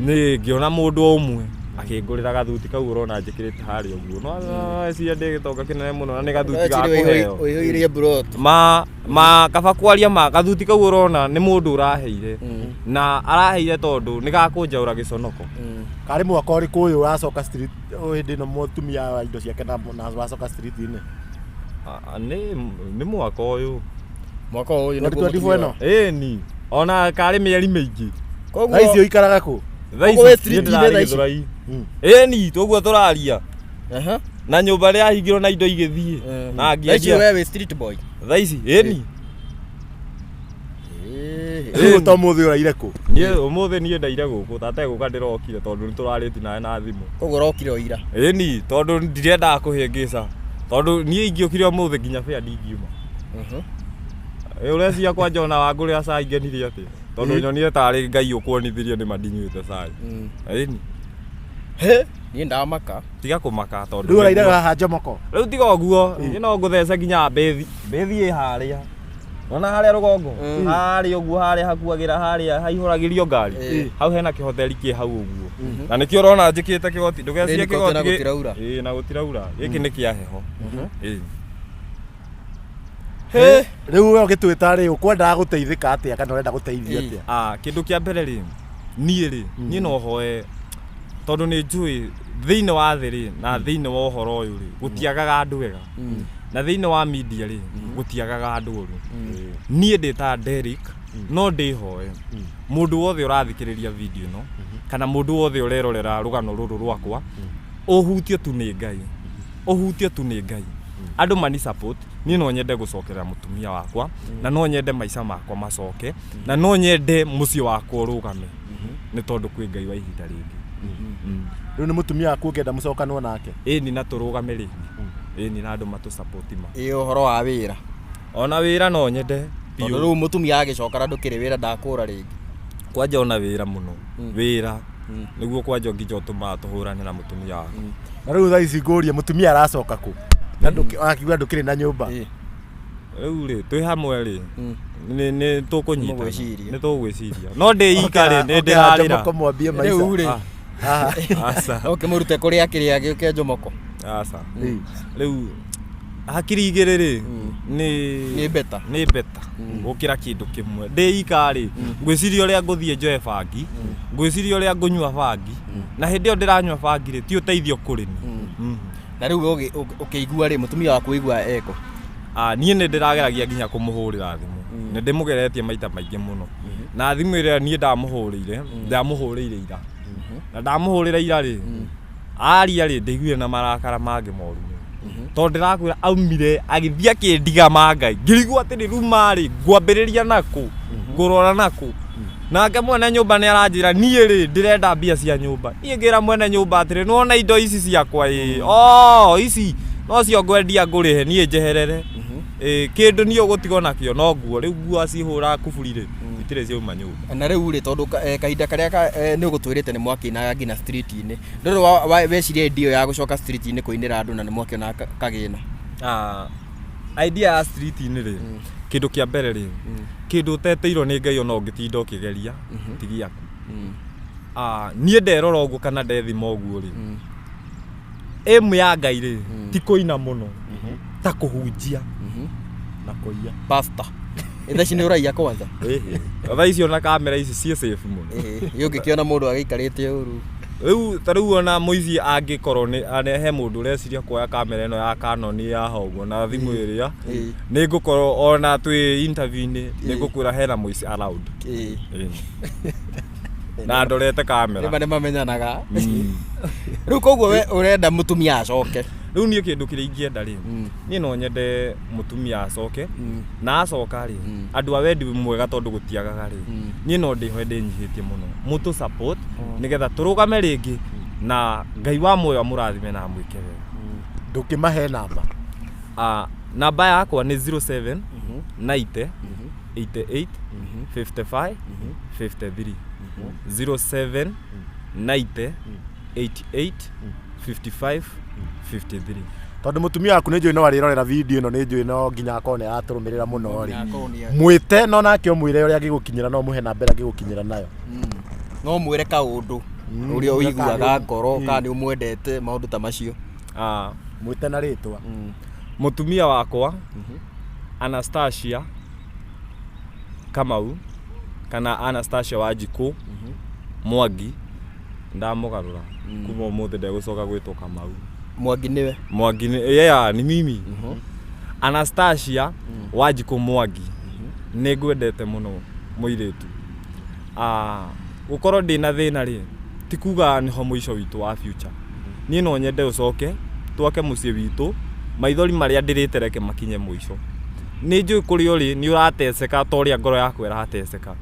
nĩ ngĩona mũndũ ũmwe akĩngũrĩra gathuti kau ũrona njĩkĩrĩte harĩa ũguo no cia ndĩgĩtonga kĩnene mũno na nĩ gathuti ga kũheo ũihũirie brot ma kaba kwaria ma gathuti kau ũrona nĩ mũndũ ũraheire na araheire tondũ nĩ gakũnjaũra gĩconoko karĩ mwaka ũrĩkũ ũyũ ũracoka street hĩndĩ ĩno mũtumia wa indo ciake na wacoka street-inĩ nĩ mwaka ũyũ ĩni ona karĩ mĩeri mĩingĩ thaa icio ikaraga kũ ĩni toguo tũraria na nyũmba rĩa hingirwo na indo igĩthiĩ na ngĩendia wewe street boy thaa ici ĩni rĩu to mũthĩ ũraire kũ niĩ ũmũthĩ niĩ ndaire gũkũ tategũka ndĩrokire tondũ nĩ tũrarĩti nawe na thimũ koguo ũrokire oira ĩni tondũ ndirendaga kũhĩngĩca tondũ niĩ ingĩokire ũmũthĩ nginya bĩa ndingiuma ũreciria kwa Jona Wangũrĩa cai ngenirie atĩa tondũ nyonire tarĩ Ngai ũkuonithirie nĩ mandinyuĩte cai ĩni niĩ ndamaka tiga kũmaka tondũ rĩu ũrairaga haha njomoko rĩu tiga ũguo no ngũthece nginya mbethi ĩ harĩa ona harĩa rũgongo harĩa ũguo harĩa hakuagĩra harĩa haihũragĩrio ngari hau hena kĩhoteri kĩ hau ũguo na nĩkĩo ũrona njĩkĩte kĩgoti ndũgecirie kĩgoti na gũtiraura gĩkĩ nĩ kĩa heho rĩu we ũgĩtwĩta rĩ ũkwendaga gũteithĩka atĩa kana ũrenda gũteithia atĩa kĩndũ kĩa mbere rĩ niĩ no hoe tondũ nĩ njũĩ thĩinĩ wa thĩ rĩ na thĩinĩ wa ũhoro ũyũ rĩ gũtiagaga andũ wega na thĩinĩ wa media rĩ gũtiagaga andũ ũru niĩ ndĩta Derek no ndĩhoe mũndũ wothe ũrathikĩrĩria video ĩno kana mũndũ wothe ũrerorera rũgano rũrũ rwakwa ũhutio tu nĩ Ngai andũ mani support niĩ no nyende gũcokerera mũtumia wakwa na no nyende maica makwa macoke na no nyende mũciĩ wakwa ũrũgame nĩ tondũ kwĩ Ngai wa ihinda rĩngĩ rĩu nĩ mũtumia waku ũngĩenda mũcokanwo nake ĩni na tũrũgame rĩngĩ ĩni na andũ matũ support ũhoro wa wĩra ona wĩra no nyende tondũ rĩu mũtumia agĩcokara ndũkĩrĩ wĩra ndakũra rĩngĩ kwanja ona wĩra mũno wĩra nĩguo kwanja nginya ũtũmaga tũhũrane na mũtumia waku na rĩu thaa ici ngũria mũtumia aracoka kũ na akiuga ndũkĩrĩ na nyũmba rĩu rĩ twĩ hamwe rĩ nĩ tũkũnyita nĩ tũgwĩciria no ndĩika rĩ nĩ ndĩrarĩra mũambie maica rĩu rĩ ũkĩmũrute kũrĩa kĩrĩa gĩũke njomoko rĩu hakiri igĩrĩ rĩ nĩ beta gũkĩra kĩndũ kĩmwe ndĩika rĩ ngwĩciria ũrĩa ngũthiĩ njoe bangi ngwĩciria ũrĩa ngũnyua bangi na hĩndĩ ĩyo ndĩranyua bangi rĩ ti ũteithio kũrĩ niĩ na rĩu ũkĩigua rĩ mũtumia waku igua eko niĩ nĩ ndĩrageragia nginya kũmũhũrĩra thimũ nĩ ndĩmũgeretie maita maingĩ mũno na thimũ ĩrĩa niĩ ndamũhũrĩire ira na ndamũhũrĩra ira rĩ aria rĩ ndaiguire na marakara mangĩ moru tondũ ndĩrakwĩra aumire agĩthiĩ akĩndiga Ngai ngĩrigwo atĩ rĩu marĩ ngwambĩrĩria nakũ ngũrora nakũ nake mwene nyũmba nĩ aranjĩra niĩ rĩ ndĩrenda mbia cia nyũmba niĩ ngĩra mwene nyũmba atĩrĩ nĩwona indo ici ciakwa ici no cio ngwendia ngũrĩhe niĩ njeherere kĩndũ niĩ ũgũtigwo nakĩo no nguo rĩu nguo acihũra kuburi rĩ itirĩ ciauma nyũmba na rĩu rĩ tondũ kahinda karĩa nĩ ũgũtwĩrĩte nĩ mwakĩinaga nginya street-inĩ ndũrĩ weciria ndio ya gũcoka street-inĩ kũinĩra andũ na nĩ mwakĩona kagĩna idea ya street-inĩ rĩ kĩndũ kĩa mbere rĩ kĩndũ ũteteirwo nĩ Ngai ona ũngĩtinda ũkĩgeria ti gĩaku niĩ nderora ũguo kana ndethima ũguo rĩ ĩmu ya Ngai rĩ ti kũina mũno ta kũhunjia na kũiya pastor thaa ici nĩ ũraiya kwanza thaa ici ona kamera ici ciĩ safe mũno ũngĩkĩona mũndũ agĩikarĩte ũru Riu tariu ona Muici angikorwo ni he mundu ureciria kuoya kamera ino ya Canon ya hoguo na thimu iria ni ngukorwo ona twi interview ni ngukwira hena Muici allowed na ndorete kamera ni mamenyanaga riu koguo we urenda mutumia acoke riu nie kindu kiria ingienda ri nie no nyende mutumia acoke na acoka ri andu a wendi mwega tondu gutiagaga ri nie no ndiho ndinyihitie muno mutu support nigetha turugame ringi na Ngai wa moyo murathime na mwike wega ndukimahe namba namba yakwa ni 07 90 88 55 53 07 90 88 55 53 tondu mutumia waku ni njui no arirorera video ino ni njui no nginya akone aturumirira muno ri mwite no nake omwire uria angigukinyira no muhe namba ira angigukinyira nayo no mwire kaundu uria uiguaga ngoro kana ni umwendete maundu ta macio mwite na ritwa mutumia wakwa Anastasia Kamau kana Anastasia Wanjiku Mwangi ndamugarura kuma umuthi ndegucoka gwitwo Kamau Mwangi niwe Mwangi ni mimi Anastasia Wanjiku Mwangi ni ngwendete muno muiritu gukorwo ndina thina ri ti kuga ni ho muico witu wa future ni no nyende ucoke twake mucie witu maithori maria ndiritereke makinye muico ni njui kurio ri ni urateseka toria ngoro yakwe irateseka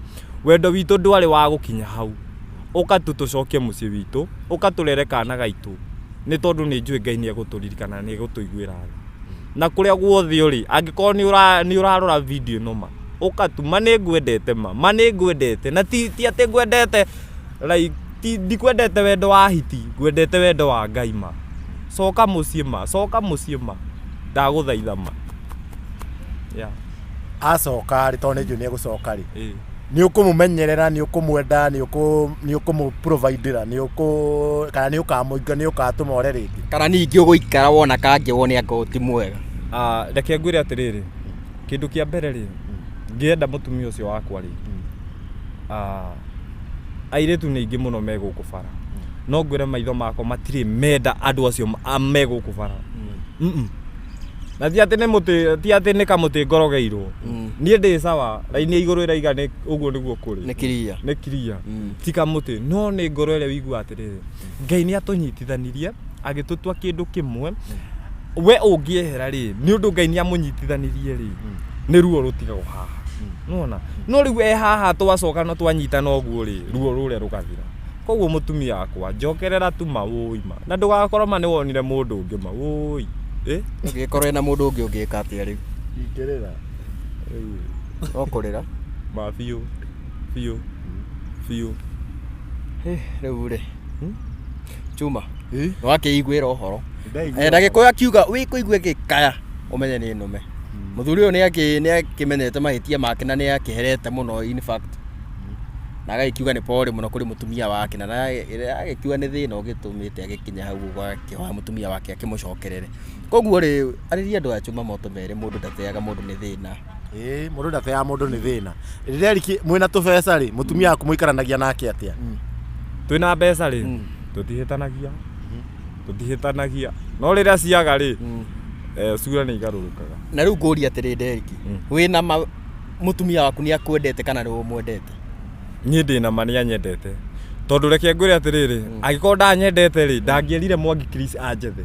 wendo witu ndwari wa gukinya hau ukatu tucoke mucie witu ukaturere kana gaitu ni tondu ni njui Ngai ni eguturirikana ni egutuiguira na kuria guothe uri angikorwo ni urarora video no ma ukatuma ni ngwendete ma ni ngwendete na ti ate ngwendete like ti ndikwendete wendo wa hiti ngwendete wendo wa Ngai ma coka mucie ma ndaguthaitha ma acoka ri tondu njui ni egucoka ri ni ukumumenyerera ni ukumwenda ni ukumuprovide ni kana ni ukamuinga ni ukatuma ore ringi kana ningi uguikara wona kangi wone anga uti mwega reke ngwire atiriri kindu kia mbere ri ngienda mutumia ucio wakwa ri airetu ni ingi muno megukubara no ngwire maitho makwa matiri menda andu acio megukubara na ti ati ni kamuti ngorogeirwo nie ndi sawa raini iguru iraiga ni uguo niguo kuri ni kiria ti kamuti no ni ngoro ile wigua atiriri Ngai ni atunyitithanirie agitutua kindu kimwe we ungiehera ri ni undu Ngai ni amunyitithanirie ri ni ruo rutigagwo haha nona no riu haha twacoka no twanyita no guo ri ruo rure rugathira koguo mutumia wakwa njokerera tu mawuima na ndugakorwo ma ni wonire mundu ungi mawui ngikorwo na mundu ungi ungika atia riu ingirira okurira ma fiu riu ri chuma wakiiguira uhoro ndagikuya kiuga wi kuigua gikaya umenye ni nume muthuri uyu ni akimenyete mahitia make na ni akiherete muno in fact na agakiuga ni pole muno kuri mutumia wake na agakiuga ni thina ugitumite agikinya hau gwake wa mutumia wake akimucokerere koguo ri ariria andu a Chuma moto mere mundu ndateaga mundu ni thina mundu ndateaga mundu ni thina rireriki mwina tubeca ri mutumia waku muikaranagia nake atia twina mbeca ri tutihitanagia no riria ciaga ri sura ni igarurukaga na riu nguri atiri Nderiki wina mutumia waku ni akwendete kana ni umwendete nie ndina ma ni anyendete tondu reke ngwire atiriri agikorwo ndanyendete ri ndangierire Mwangi Chris anjethe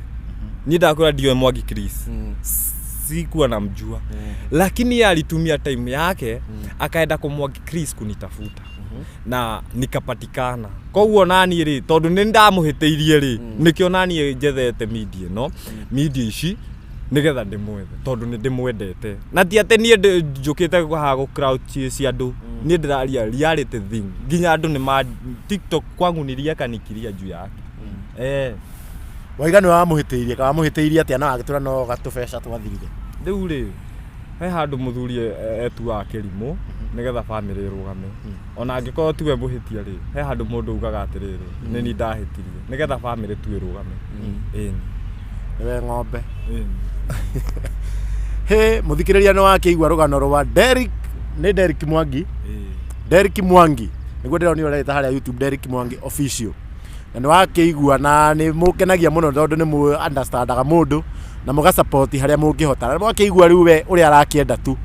nie ndakwira ndio Mwangi Chris sikuwa namjua lakini alitumia time yake akaenda kwa Mwangi Chris kunitafuta na nikapatikana koguo nani ri tondu ni ndamuhiteirie ri nikio nani njethete media no media ici nigetha ndimwethe tondu ni ndimwendete na ti ati nie njukite ha gu crowd ci andu nie ndiraria reality thing nginya andu ni ma TikTok kwangu niria kanikiria juu yake waigani wa muhiteirie ka muhiteirie atia na agitura no gatubeca twathirire riu ri he handu muthuri etu wa kirimu nigetha family irugame ona angikorwo tiwe muhitia ri he handu mundu ugaga atiriri ni ni ndahitirie nigetha family tu irugame niwe ng'ombe he muthikiriria no wakiigua rugano rwa Derek Mwangi Derek Mwangi niguo ndironi ureta haria YouTube Derek Mwangi official na nĩ wakĩigua na nĩ mũkenagia mũno tondũ nĩ mũ understandaga mũndũ na mũga support harĩa mũngĩhota na mwakĩigua rĩu we ũrĩa arakĩenda tu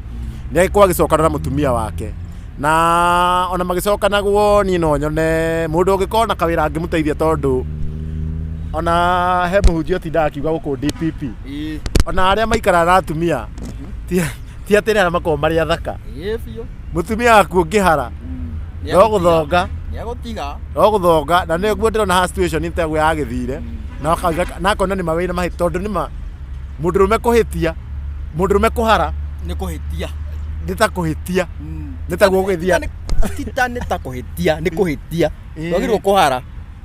nĩ agĩkorwo agĩcokana na mũtumia wake na ona magĩcokanagwo niĩ no nyone mũndũ ũngĩkorwo na kawĩra angĩmũteithia tondũ ona he Muhunjia tindaga akiuga gũkũ DPP ona arĩa maikaraga na atumia ti atĩ nĩ arĩa makoragwo marĩ athaka mũtumia waku ũngĩhara no gũthonga no gũthonga na nĩguo ndĩrona ha situation ĩtegwo yagĩthire na akona nĩ mawĩra mahĩtia tondũ nĩ mũndũrũme kũhĩtia mũndũrũme kũhara nĩ kũhĩtia nĩ ta kũhĩtia nĩ ta gũgĩthia nĩ ta kũhĩtia nĩ kũhĩtia ndwagĩrĩirwo kũhara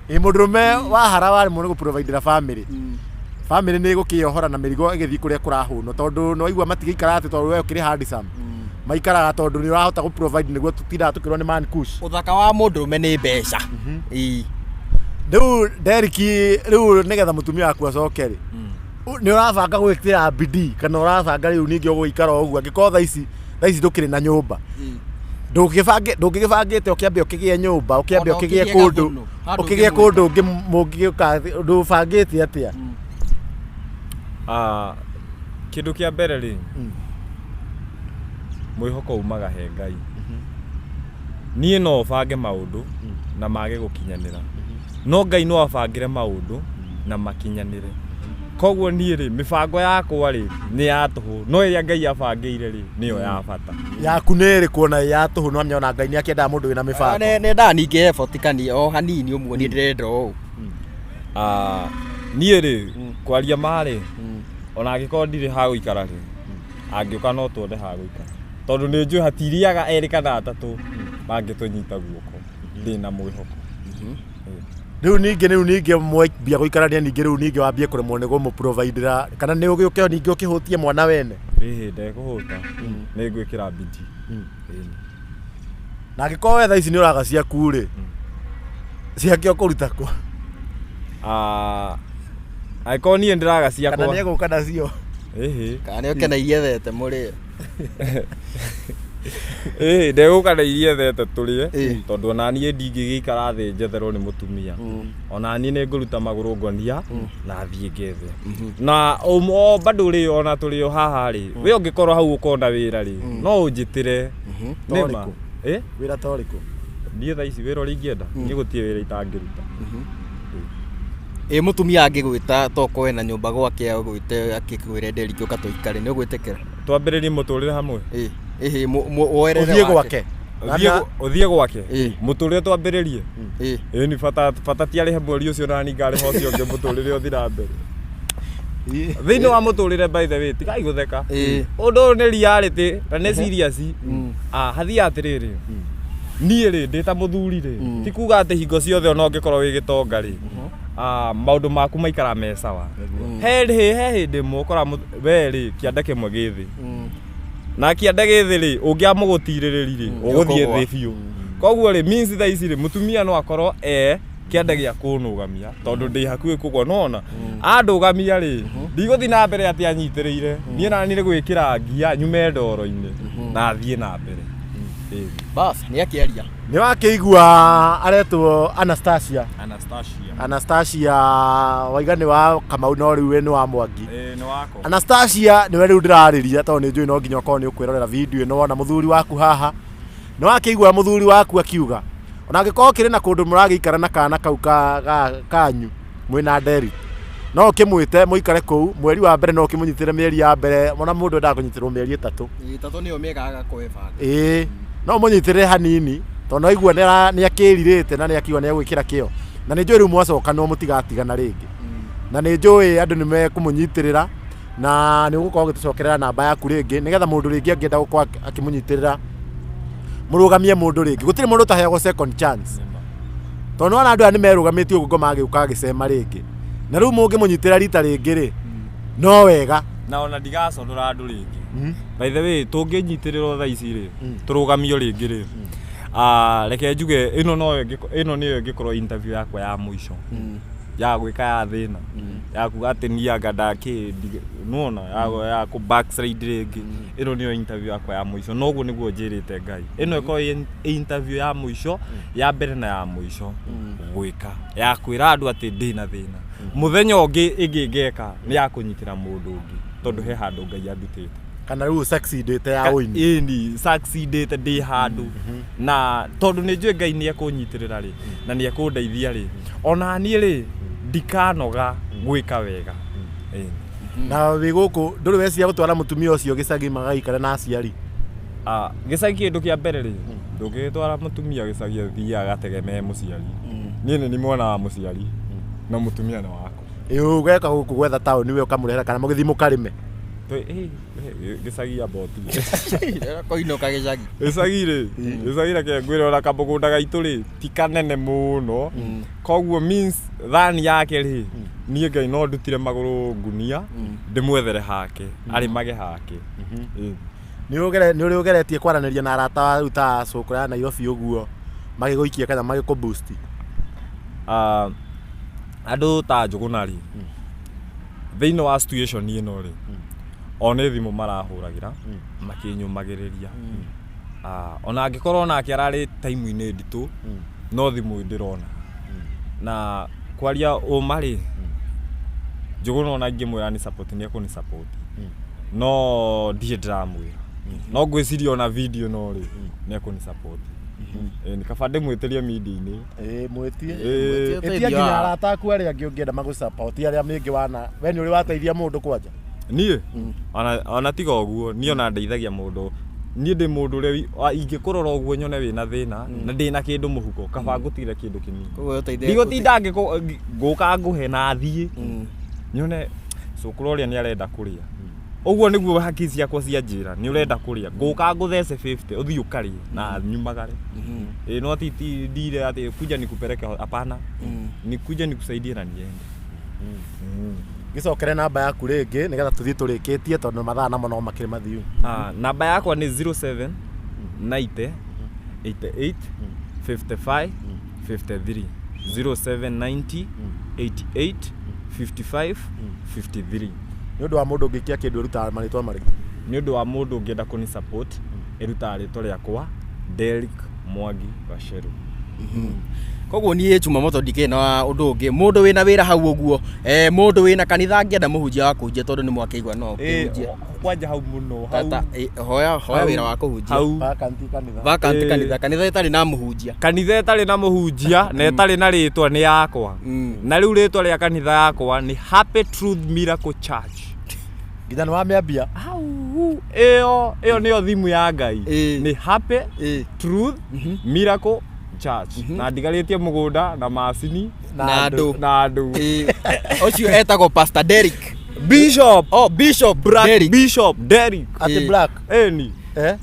mũndũrũme wahara warĩ mũno gũprovidera family family nĩ gũkĩohora na mĩrigo ĩgĩthiĩ kũrĩa kũrahũnwo tondũ no igua matigĩikara atĩ tondũ we ũkĩrĩ handsome maikaraga tondũ nĩ ũrahota gũprovide nĩguo tũtindaga tũkĩrwo nĩ man kush ũthaka wa mũndũrũme nĩ mbeca rĩu Nderiki rĩu nĩgetha mũtumia waku acoke rĩ nĩ ũrabanga gwĩkĩra bidii kana ũrabanga rĩu ningĩ ũgũikara ũguo angĩkorwo thaa ici ndũkĩrĩ na nyũmba ndũngĩgĩbangĩte ũkĩambia ũkĩgĩe nyũmba ũkĩambia ũkĩgĩe kũndũ ũngĩ mũngĩũka ndũbangĩte atĩa kĩndũ kĩa mbere rĩ mwĩhoko umaga he Ngai niĩ no bange maũndũ na mage gũkinyanĩra no Ngai no abangĩre maũndũ na makinyanĩre koguo niĩ rĩ mĩbango yakwa rĩ nĩ ya tũhũ no ĩrĩa Ngai abangĩire rĩ nĩyo ya bata yaku nĩ ĩrĩ kuona ya tũhũ no amenya Ngai nĩ akĩendaga mũndũ wĩna mĩbango nĩ nda ningĩ effort kani o hanini ũmwe nĩ ndĩrenda ũũ niĩ rĩ kwaria marĩ ona angĩkorwo ndirĩ ha gũikara rĩ angĩũka no twende ha gũikara tondũ nĩ njũĩ hatiriaga erĩ kana atatũ mangĩtũnyita guoko ndĩna mwĩhoko rĩu ningĩ mwambia gũikarania ningĩ rĩu ningĩ wambie kũremwo nĩ gũmũprovidera kana nĩ ũgĩũke ningĩ ũkĩhũtie mwana wene ndekũhũta nĩ ngwĩkĩra bidii na angĩkorwo we thaa ici nĩ ũraga ciaku rĩ ciake ũkũruta kũ angĩkorwo niĩ ndĩraga ciakwa kana nĩ egũka nacio kana nĩ ũke na iyethete mũrĩe ndegũka na iriethete tũrĩe tondũ ona niĩ ndingĩgĩikara thĩ njetherwo nĩ mũtumia ona niĩ nĩ ngũruta magũrũ ngonia na thiĩ ngethe na bado rĩ ona tũrĩ o haha rĩ we ũngĩkorwo hau ũkona wĩra rĩ no ũnjĩtĩre nĩma wĩra ta ũrĩkũ niĩ thaa ici wĩra ũrĩa ingĩenda niĩ gũtirĩ wĩra itangĩruta mũtumia angĩgwĩta toko we na nyũmba gwake agwĩte akĩkwĩre Nderiki ũka tũikare nĩ ũgwĩtĩkĩra twambĩrĩrie mũtũrĩre hamwe ũthiĩ gwake ũthiĩ gwake mũtũrĩre twambĩrĩrie ni bata ti arĩhe mweri ũcio nani ngarĩha ũcio ũngĩ mũtũrĩre ũthiĩ na mbere thĩinĩ wa mũtũrĩre by the way tigai gũtheka ũndũ ũyũ nĩ reality na nĩ serious hathiĩ atĩrĩrĩ niĩ rĩ ndĩ ta mũthuri rĩ ti kuga atĩ hingo ciothe ona ũngĩkorwo wĩ gĩtonga rĩ maũndũ maku maikara me sawa he hĩndĩ ĩmwe ũkora we rĩ kĩanda kĩmwe gĩthĩ na kĩanda gĩthĩ rĩ ũngĩamũgũtirĩrĩri rĩ ũgũthiĩ thĩ biũ koguo rĩ means thaa ici rĩ mũtumia no akorwo kĩanda gĩa kũnũgamia tondũ ndĩ hakuhĩ kũgwa nona andũgamia rĩ ndigũthiĩ na mbere atĩ anyitĩrĩire niĩ nani nĩ gwĩkĩra ngia nyume ndoro-inĩ na thiĩ na mbere bas nĩ akĩaria nĩ wakĩigua aretwo Anastasia waigani wa Kamau no rĩu nĩ wa Mwangi Anastasia nĩwe rĩu ndĩrarĩria tondũ nĩ njũĩ no nginya ũkorwo nĩ ũkwĩrorera video ĩno wona mũthuri waku haha nĩ wakĩigua mũthuri waku akiuga ona angĩkorwo kĩrĩ na kũndũ mũragĩikara na kana kau kanyu mwĩna Nderi no ũkĩmwĩte mũikare kũu mweri wa mbere no ũkĩmũnyitĩre mĩeri ya mbere ona mũndũ endaga kũnyitĩrwo mĩeri ĩtatũ nĩyo mĩagaga kwĩbanga no mũnyitĩre hanini tondũ no igua nĩ akĩrirĩte na nĩ akiuga nĩ egwĩkĩra kĩo na nĩ njũĩ rĩu mwacoka no mũtigatigana rĩngĩ na nĩ njũĩ andũ nĩ mekũmũnyitĩrĩra na nĩ ũgũkorwo ũgĩtũcokerera namba yaku rĩngĩ nĩgetha mũndũ rĩngĩ angĩenda gũkorwo akĩmũnyitĩrĩra mũrũgamie mũndũ rĩngĩ gũtirĩ mũndũ ũtaheagwo second chance tondũ nĩwona andũ aya nĩ merũgamĩtie ũguo magĩũka gĩcema rĩngĩ na rĩu mũngĩmũnyitĩrĩra rita rĩngĩ rĩ no wega na ona ndigaconora andũ rĩngĩ by the way tũngĩnyitĩrĩrwo thaa ici rĩ tũrũgamio rĩngĩ rĩ reke njuge ĩno nĩyo ĩngĩkorwo interview yakwa ya mũico ya gwĩka ya thĩna ya kuga atĩ nianga ndakĩndi nona ya kũ backslide rĩngĩ ĩno nĩyo interview yakwa ya mũico noguo nĩguo njĩrĩte Ngai ĩno ĩkorwo interview ya mũico ya mbere na ya mũico gwĩka ya kwĩra andũ atĩ ndĩ na thĩna mũthenya ũngĩ ĩngĩ ngeka nĩ ya kũnyitĩra mũndũ ũngĩ tondũ he handũ Ngai andutĩte kana rĩu succeedete ya ũini ĩni succeedete ndĩ handũ na tondũ nĩ njũĩ Ngai nĩ ekũnyitĩrĩra rĩ na nĩ ekũndeithia rĩ ona niĩ rĩ ndikanoga gwĩka wega na wĩ gũkũ ndũrĩ weciria gũtwara mũtumia ũcio gĩcagi magaikare na aciari gĩcagi kĩndũ kĩa mbere rĩ ndũngĩtwara mũtumia gĩcagi athiaga agategemee mũciari niĩ nĩ mwana wa mũciari na mũtumia nĩ wakwa ũgeka gũkũ gwetha taũni we ũkamũrehera kana mũgĩthiĩ mũkarĩme gĩcagi aboti koinoka gĩcagi gĩcagi reke ngwĩre ona kamũgũnda gaitũ rĩ ti kanene mũno koguo means thani yake rĩ niĩ Ngai no ndutire magũrũ ngunia ndĩmwethere hake arĩmage hake nĩ ũrĩ ũgeretie kwaranĩria na arata rĩu ta cũkũ ya Nairobi ũguo magĩgũikia kana magĩkũboost andũ ta Njũgũna rĩ thĩinĩ wa situation ĩno rĩ one thimũ marahũragĩra makĩnyũmagĩrĩria ona angĩkorwo nake ararĩ time-inĩ nditũ no thimũ ndĩrona na kwaria ũma rĩ Njũgũna ona ingĩmwĩra nĩ support nĩ ekũnĩ support no ndiye ndĩramwĩra no ngwĩciria ona video no rĩ nĩ ekũnĩ support nĩ kaba ndĩmwĩtĩrie media-inĩ mwĩtie ĩtia nginya arata aku arĩa angĩ ũngĩenda magũ-support arĩa mĩngĩ wana we nĩ ũrĩ wateithia mũndũ kwanja niĩ ona tiga ũguo niĩ ona ndeithagia mũndũ niĩ ndĩ mũndũ ũrĩa ingĩkũrora ũguo nyone wĩna thĩna na ndĩ na kĩndũ mũhuko kaba ngũtigĩre kĩndũ kĩnini ndigũtinda ngũka ngũhe na thiĩ nyone cũkũra ũrĩa nĩ arenda kũrĩa ũguo nĩguo haki ciakwa cia njĩra nĩ ũrenda kũrĩa ngũka ngũthece 50 ũthiĩ ũkarĩe na nyumagare no ndire ati kuja nikupeleke hapana nikuja nikusaidie na niende gĩcokere namba yaku rĩngĩ nĩgetha tũthiĩ tũrĩkĩtie tondũ mathaa namo no makĩrĩ mathiu namba yakwa nĩ 07 90 88 55 53 0790 88 55 53 nĩ ũndũ wa mũndũ ũngĩkia kĩndũ ĩrutaga marĩtwa marĩkũ nĩ ũndũ wa mũndũ ũngĩenda kũni support ĩrutaga rĩtwa rĩakwa Derek Mwangi Gacheru koguo niĩ Jumamoto ndikĩna ũndũ ũngĩ mũndũ wĩna wĩra hau ũguo mũndũ wĩna kanitha angĩenda mũhunjia wa kũhunjia tondũ nĩ mwakĩigua no kũhunjia kwanja hau mũno hau hoya wĩra wa kũhunjia vacanti kanitha ĩtarĩ na mũhunjia na ĩtarĩ na rĩtwa nĩ yakwa na rĩu rĩtwa rĩa kanitha yakwa nĩ Happy Truth Miracle Church nginya nĩ wamĩambia ĩyo nĩyo thimũ ya Ngai nĩ Happy Truth Miracle Church na ndigarĩtie mũgũnda na macini na andũ ũcio etagwo Pastor Derek Bishop Derek ati black niĩ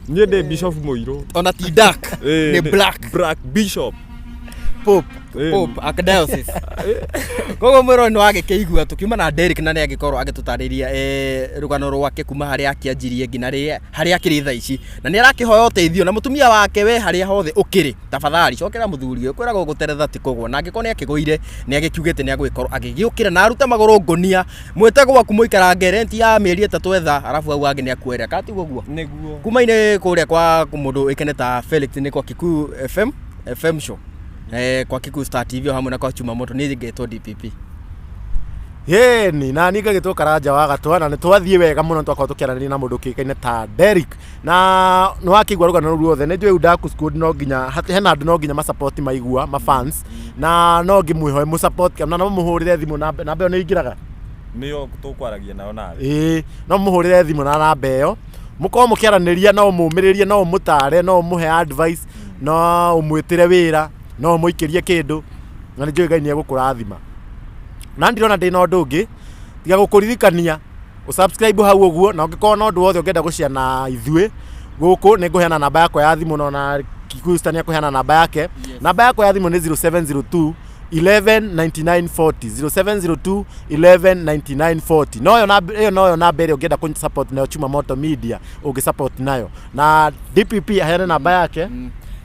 ndĩ Bishop mũirũ ona ti dark nĩ black Bishop Pope Archdiocese koguo mwĩro nĩ wagĩkĩigua tũkiuma na Derek na nĩ agĩkorwo agĩtũtarĩria rũgano rwake kuma harĩa akĩanjirie nginya harĩa akĩrĩ thaa ici na nĩ arakĩhoya ũteithio na mũtumia wake we harĩa hothe ũkĩrĩ tafadhali cokera mũthuri ũyũ kwĩragwo gũteretha ti kũgwa na angĩkorwo nĩ akĩgũire nĩ agĩkiugĩte nĩ agũgĩkorwo agĩgĩũkĩra na arute magũrũ ngonia mwĩte gwaku mũikarange renti ya mĩeri 3 etha arabu au angĩ nĩ akuerera kati ũguo nĩguo kuma-inĩ kũrĩa kwa mũndũ ĩkene ta Felix nĩ kwa Kikuyu FM show kwa Kikuyu Star TV hamwe na kwa Jumamoto nĩ ngetwo DPP ni na niĩ ngagĩtwo Karanja wa Gatwa na nĩ twathiĩ wega mũno twakorwo tũkĩaranĩria na mũndũ kĩkaine ta Derek na nĩ wakĩigua rũgano rũu ruothe nĩ njũĩ Udaku Squad no nginya hena andũ no nginya ma support maigua ma fans na no ngĩmwĩhoe mũ support kana no mũhũrĩre thimũ namba ĩyo nĩ ingĩraga nĩyo tũkwaragia nayo nawe no mũhũrĩre thimũ na namba ĩyo mũkorwo mũkĩaranĩria no mũmĩrĩrie no mũtare no mũhe advice no ũmwĩtĩre wĩra no mũikĩrie kĩndũ na nĩ njũĩ Ngai nĩ egũkũrathima na ndirona ndĩ na ũndũ ũngĩ tiga gũkũririkania ũsubscribe hau ũguo na ũngĩkorwo na ũndũ wothe ũngĩenda gũshare na ithuĩ gũkũ nĩ ngũheana namba yakwa ya thimũ na Kikuyu Star nĩ akũheana namba yake namba yakwa ya thimũ nĩ 0702 119940 0702 119940 noyo namba ĩrĩa ũngĩenda kũ support nayo Jumamoto Media ũngĩ support nayo na DPP aheane namba yake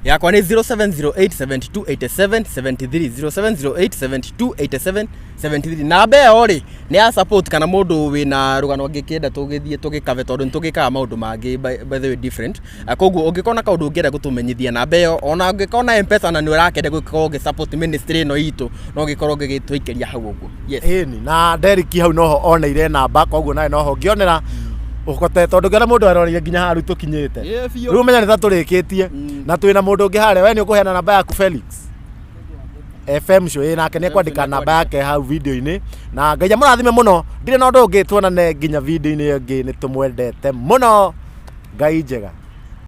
yakwa ni 0708728773 0708728773 namba ĩyo rĩ nĩ ya support kana mũndũ wĩna rũgano ngĩkĩenda tũgĩthiĩ tũgĩkave tondũ nĩtũgĩkaga maũndũ mangĩ by the way different koguo ũngĩkona kaũndũ ũngĩenda gũtũmenyithia namba ĩyo ona ũngĩkona M-Pesa na nĩ ũrakenda gũkorwo ũgĩ-support ministry ĩno itũ no ũgĩkorwo ũgĩtũikĩria hau ũguo. Yes. Ĩni na Nderiki hau noho oneire namba koguo nawe noho ngĩonera ukote tondu ngena mundu arorire nginya haru tukinyite riu menya ni taturikitie na twina mundu ungi hare we ni ukuheana namba yaku Felix FM show nake ni kwandika namba yake hau video-ini na Ngai amurathime muno ndire na undu ungi tuonane nginya video-ini ingi ni tumwendete muno Ngai njega.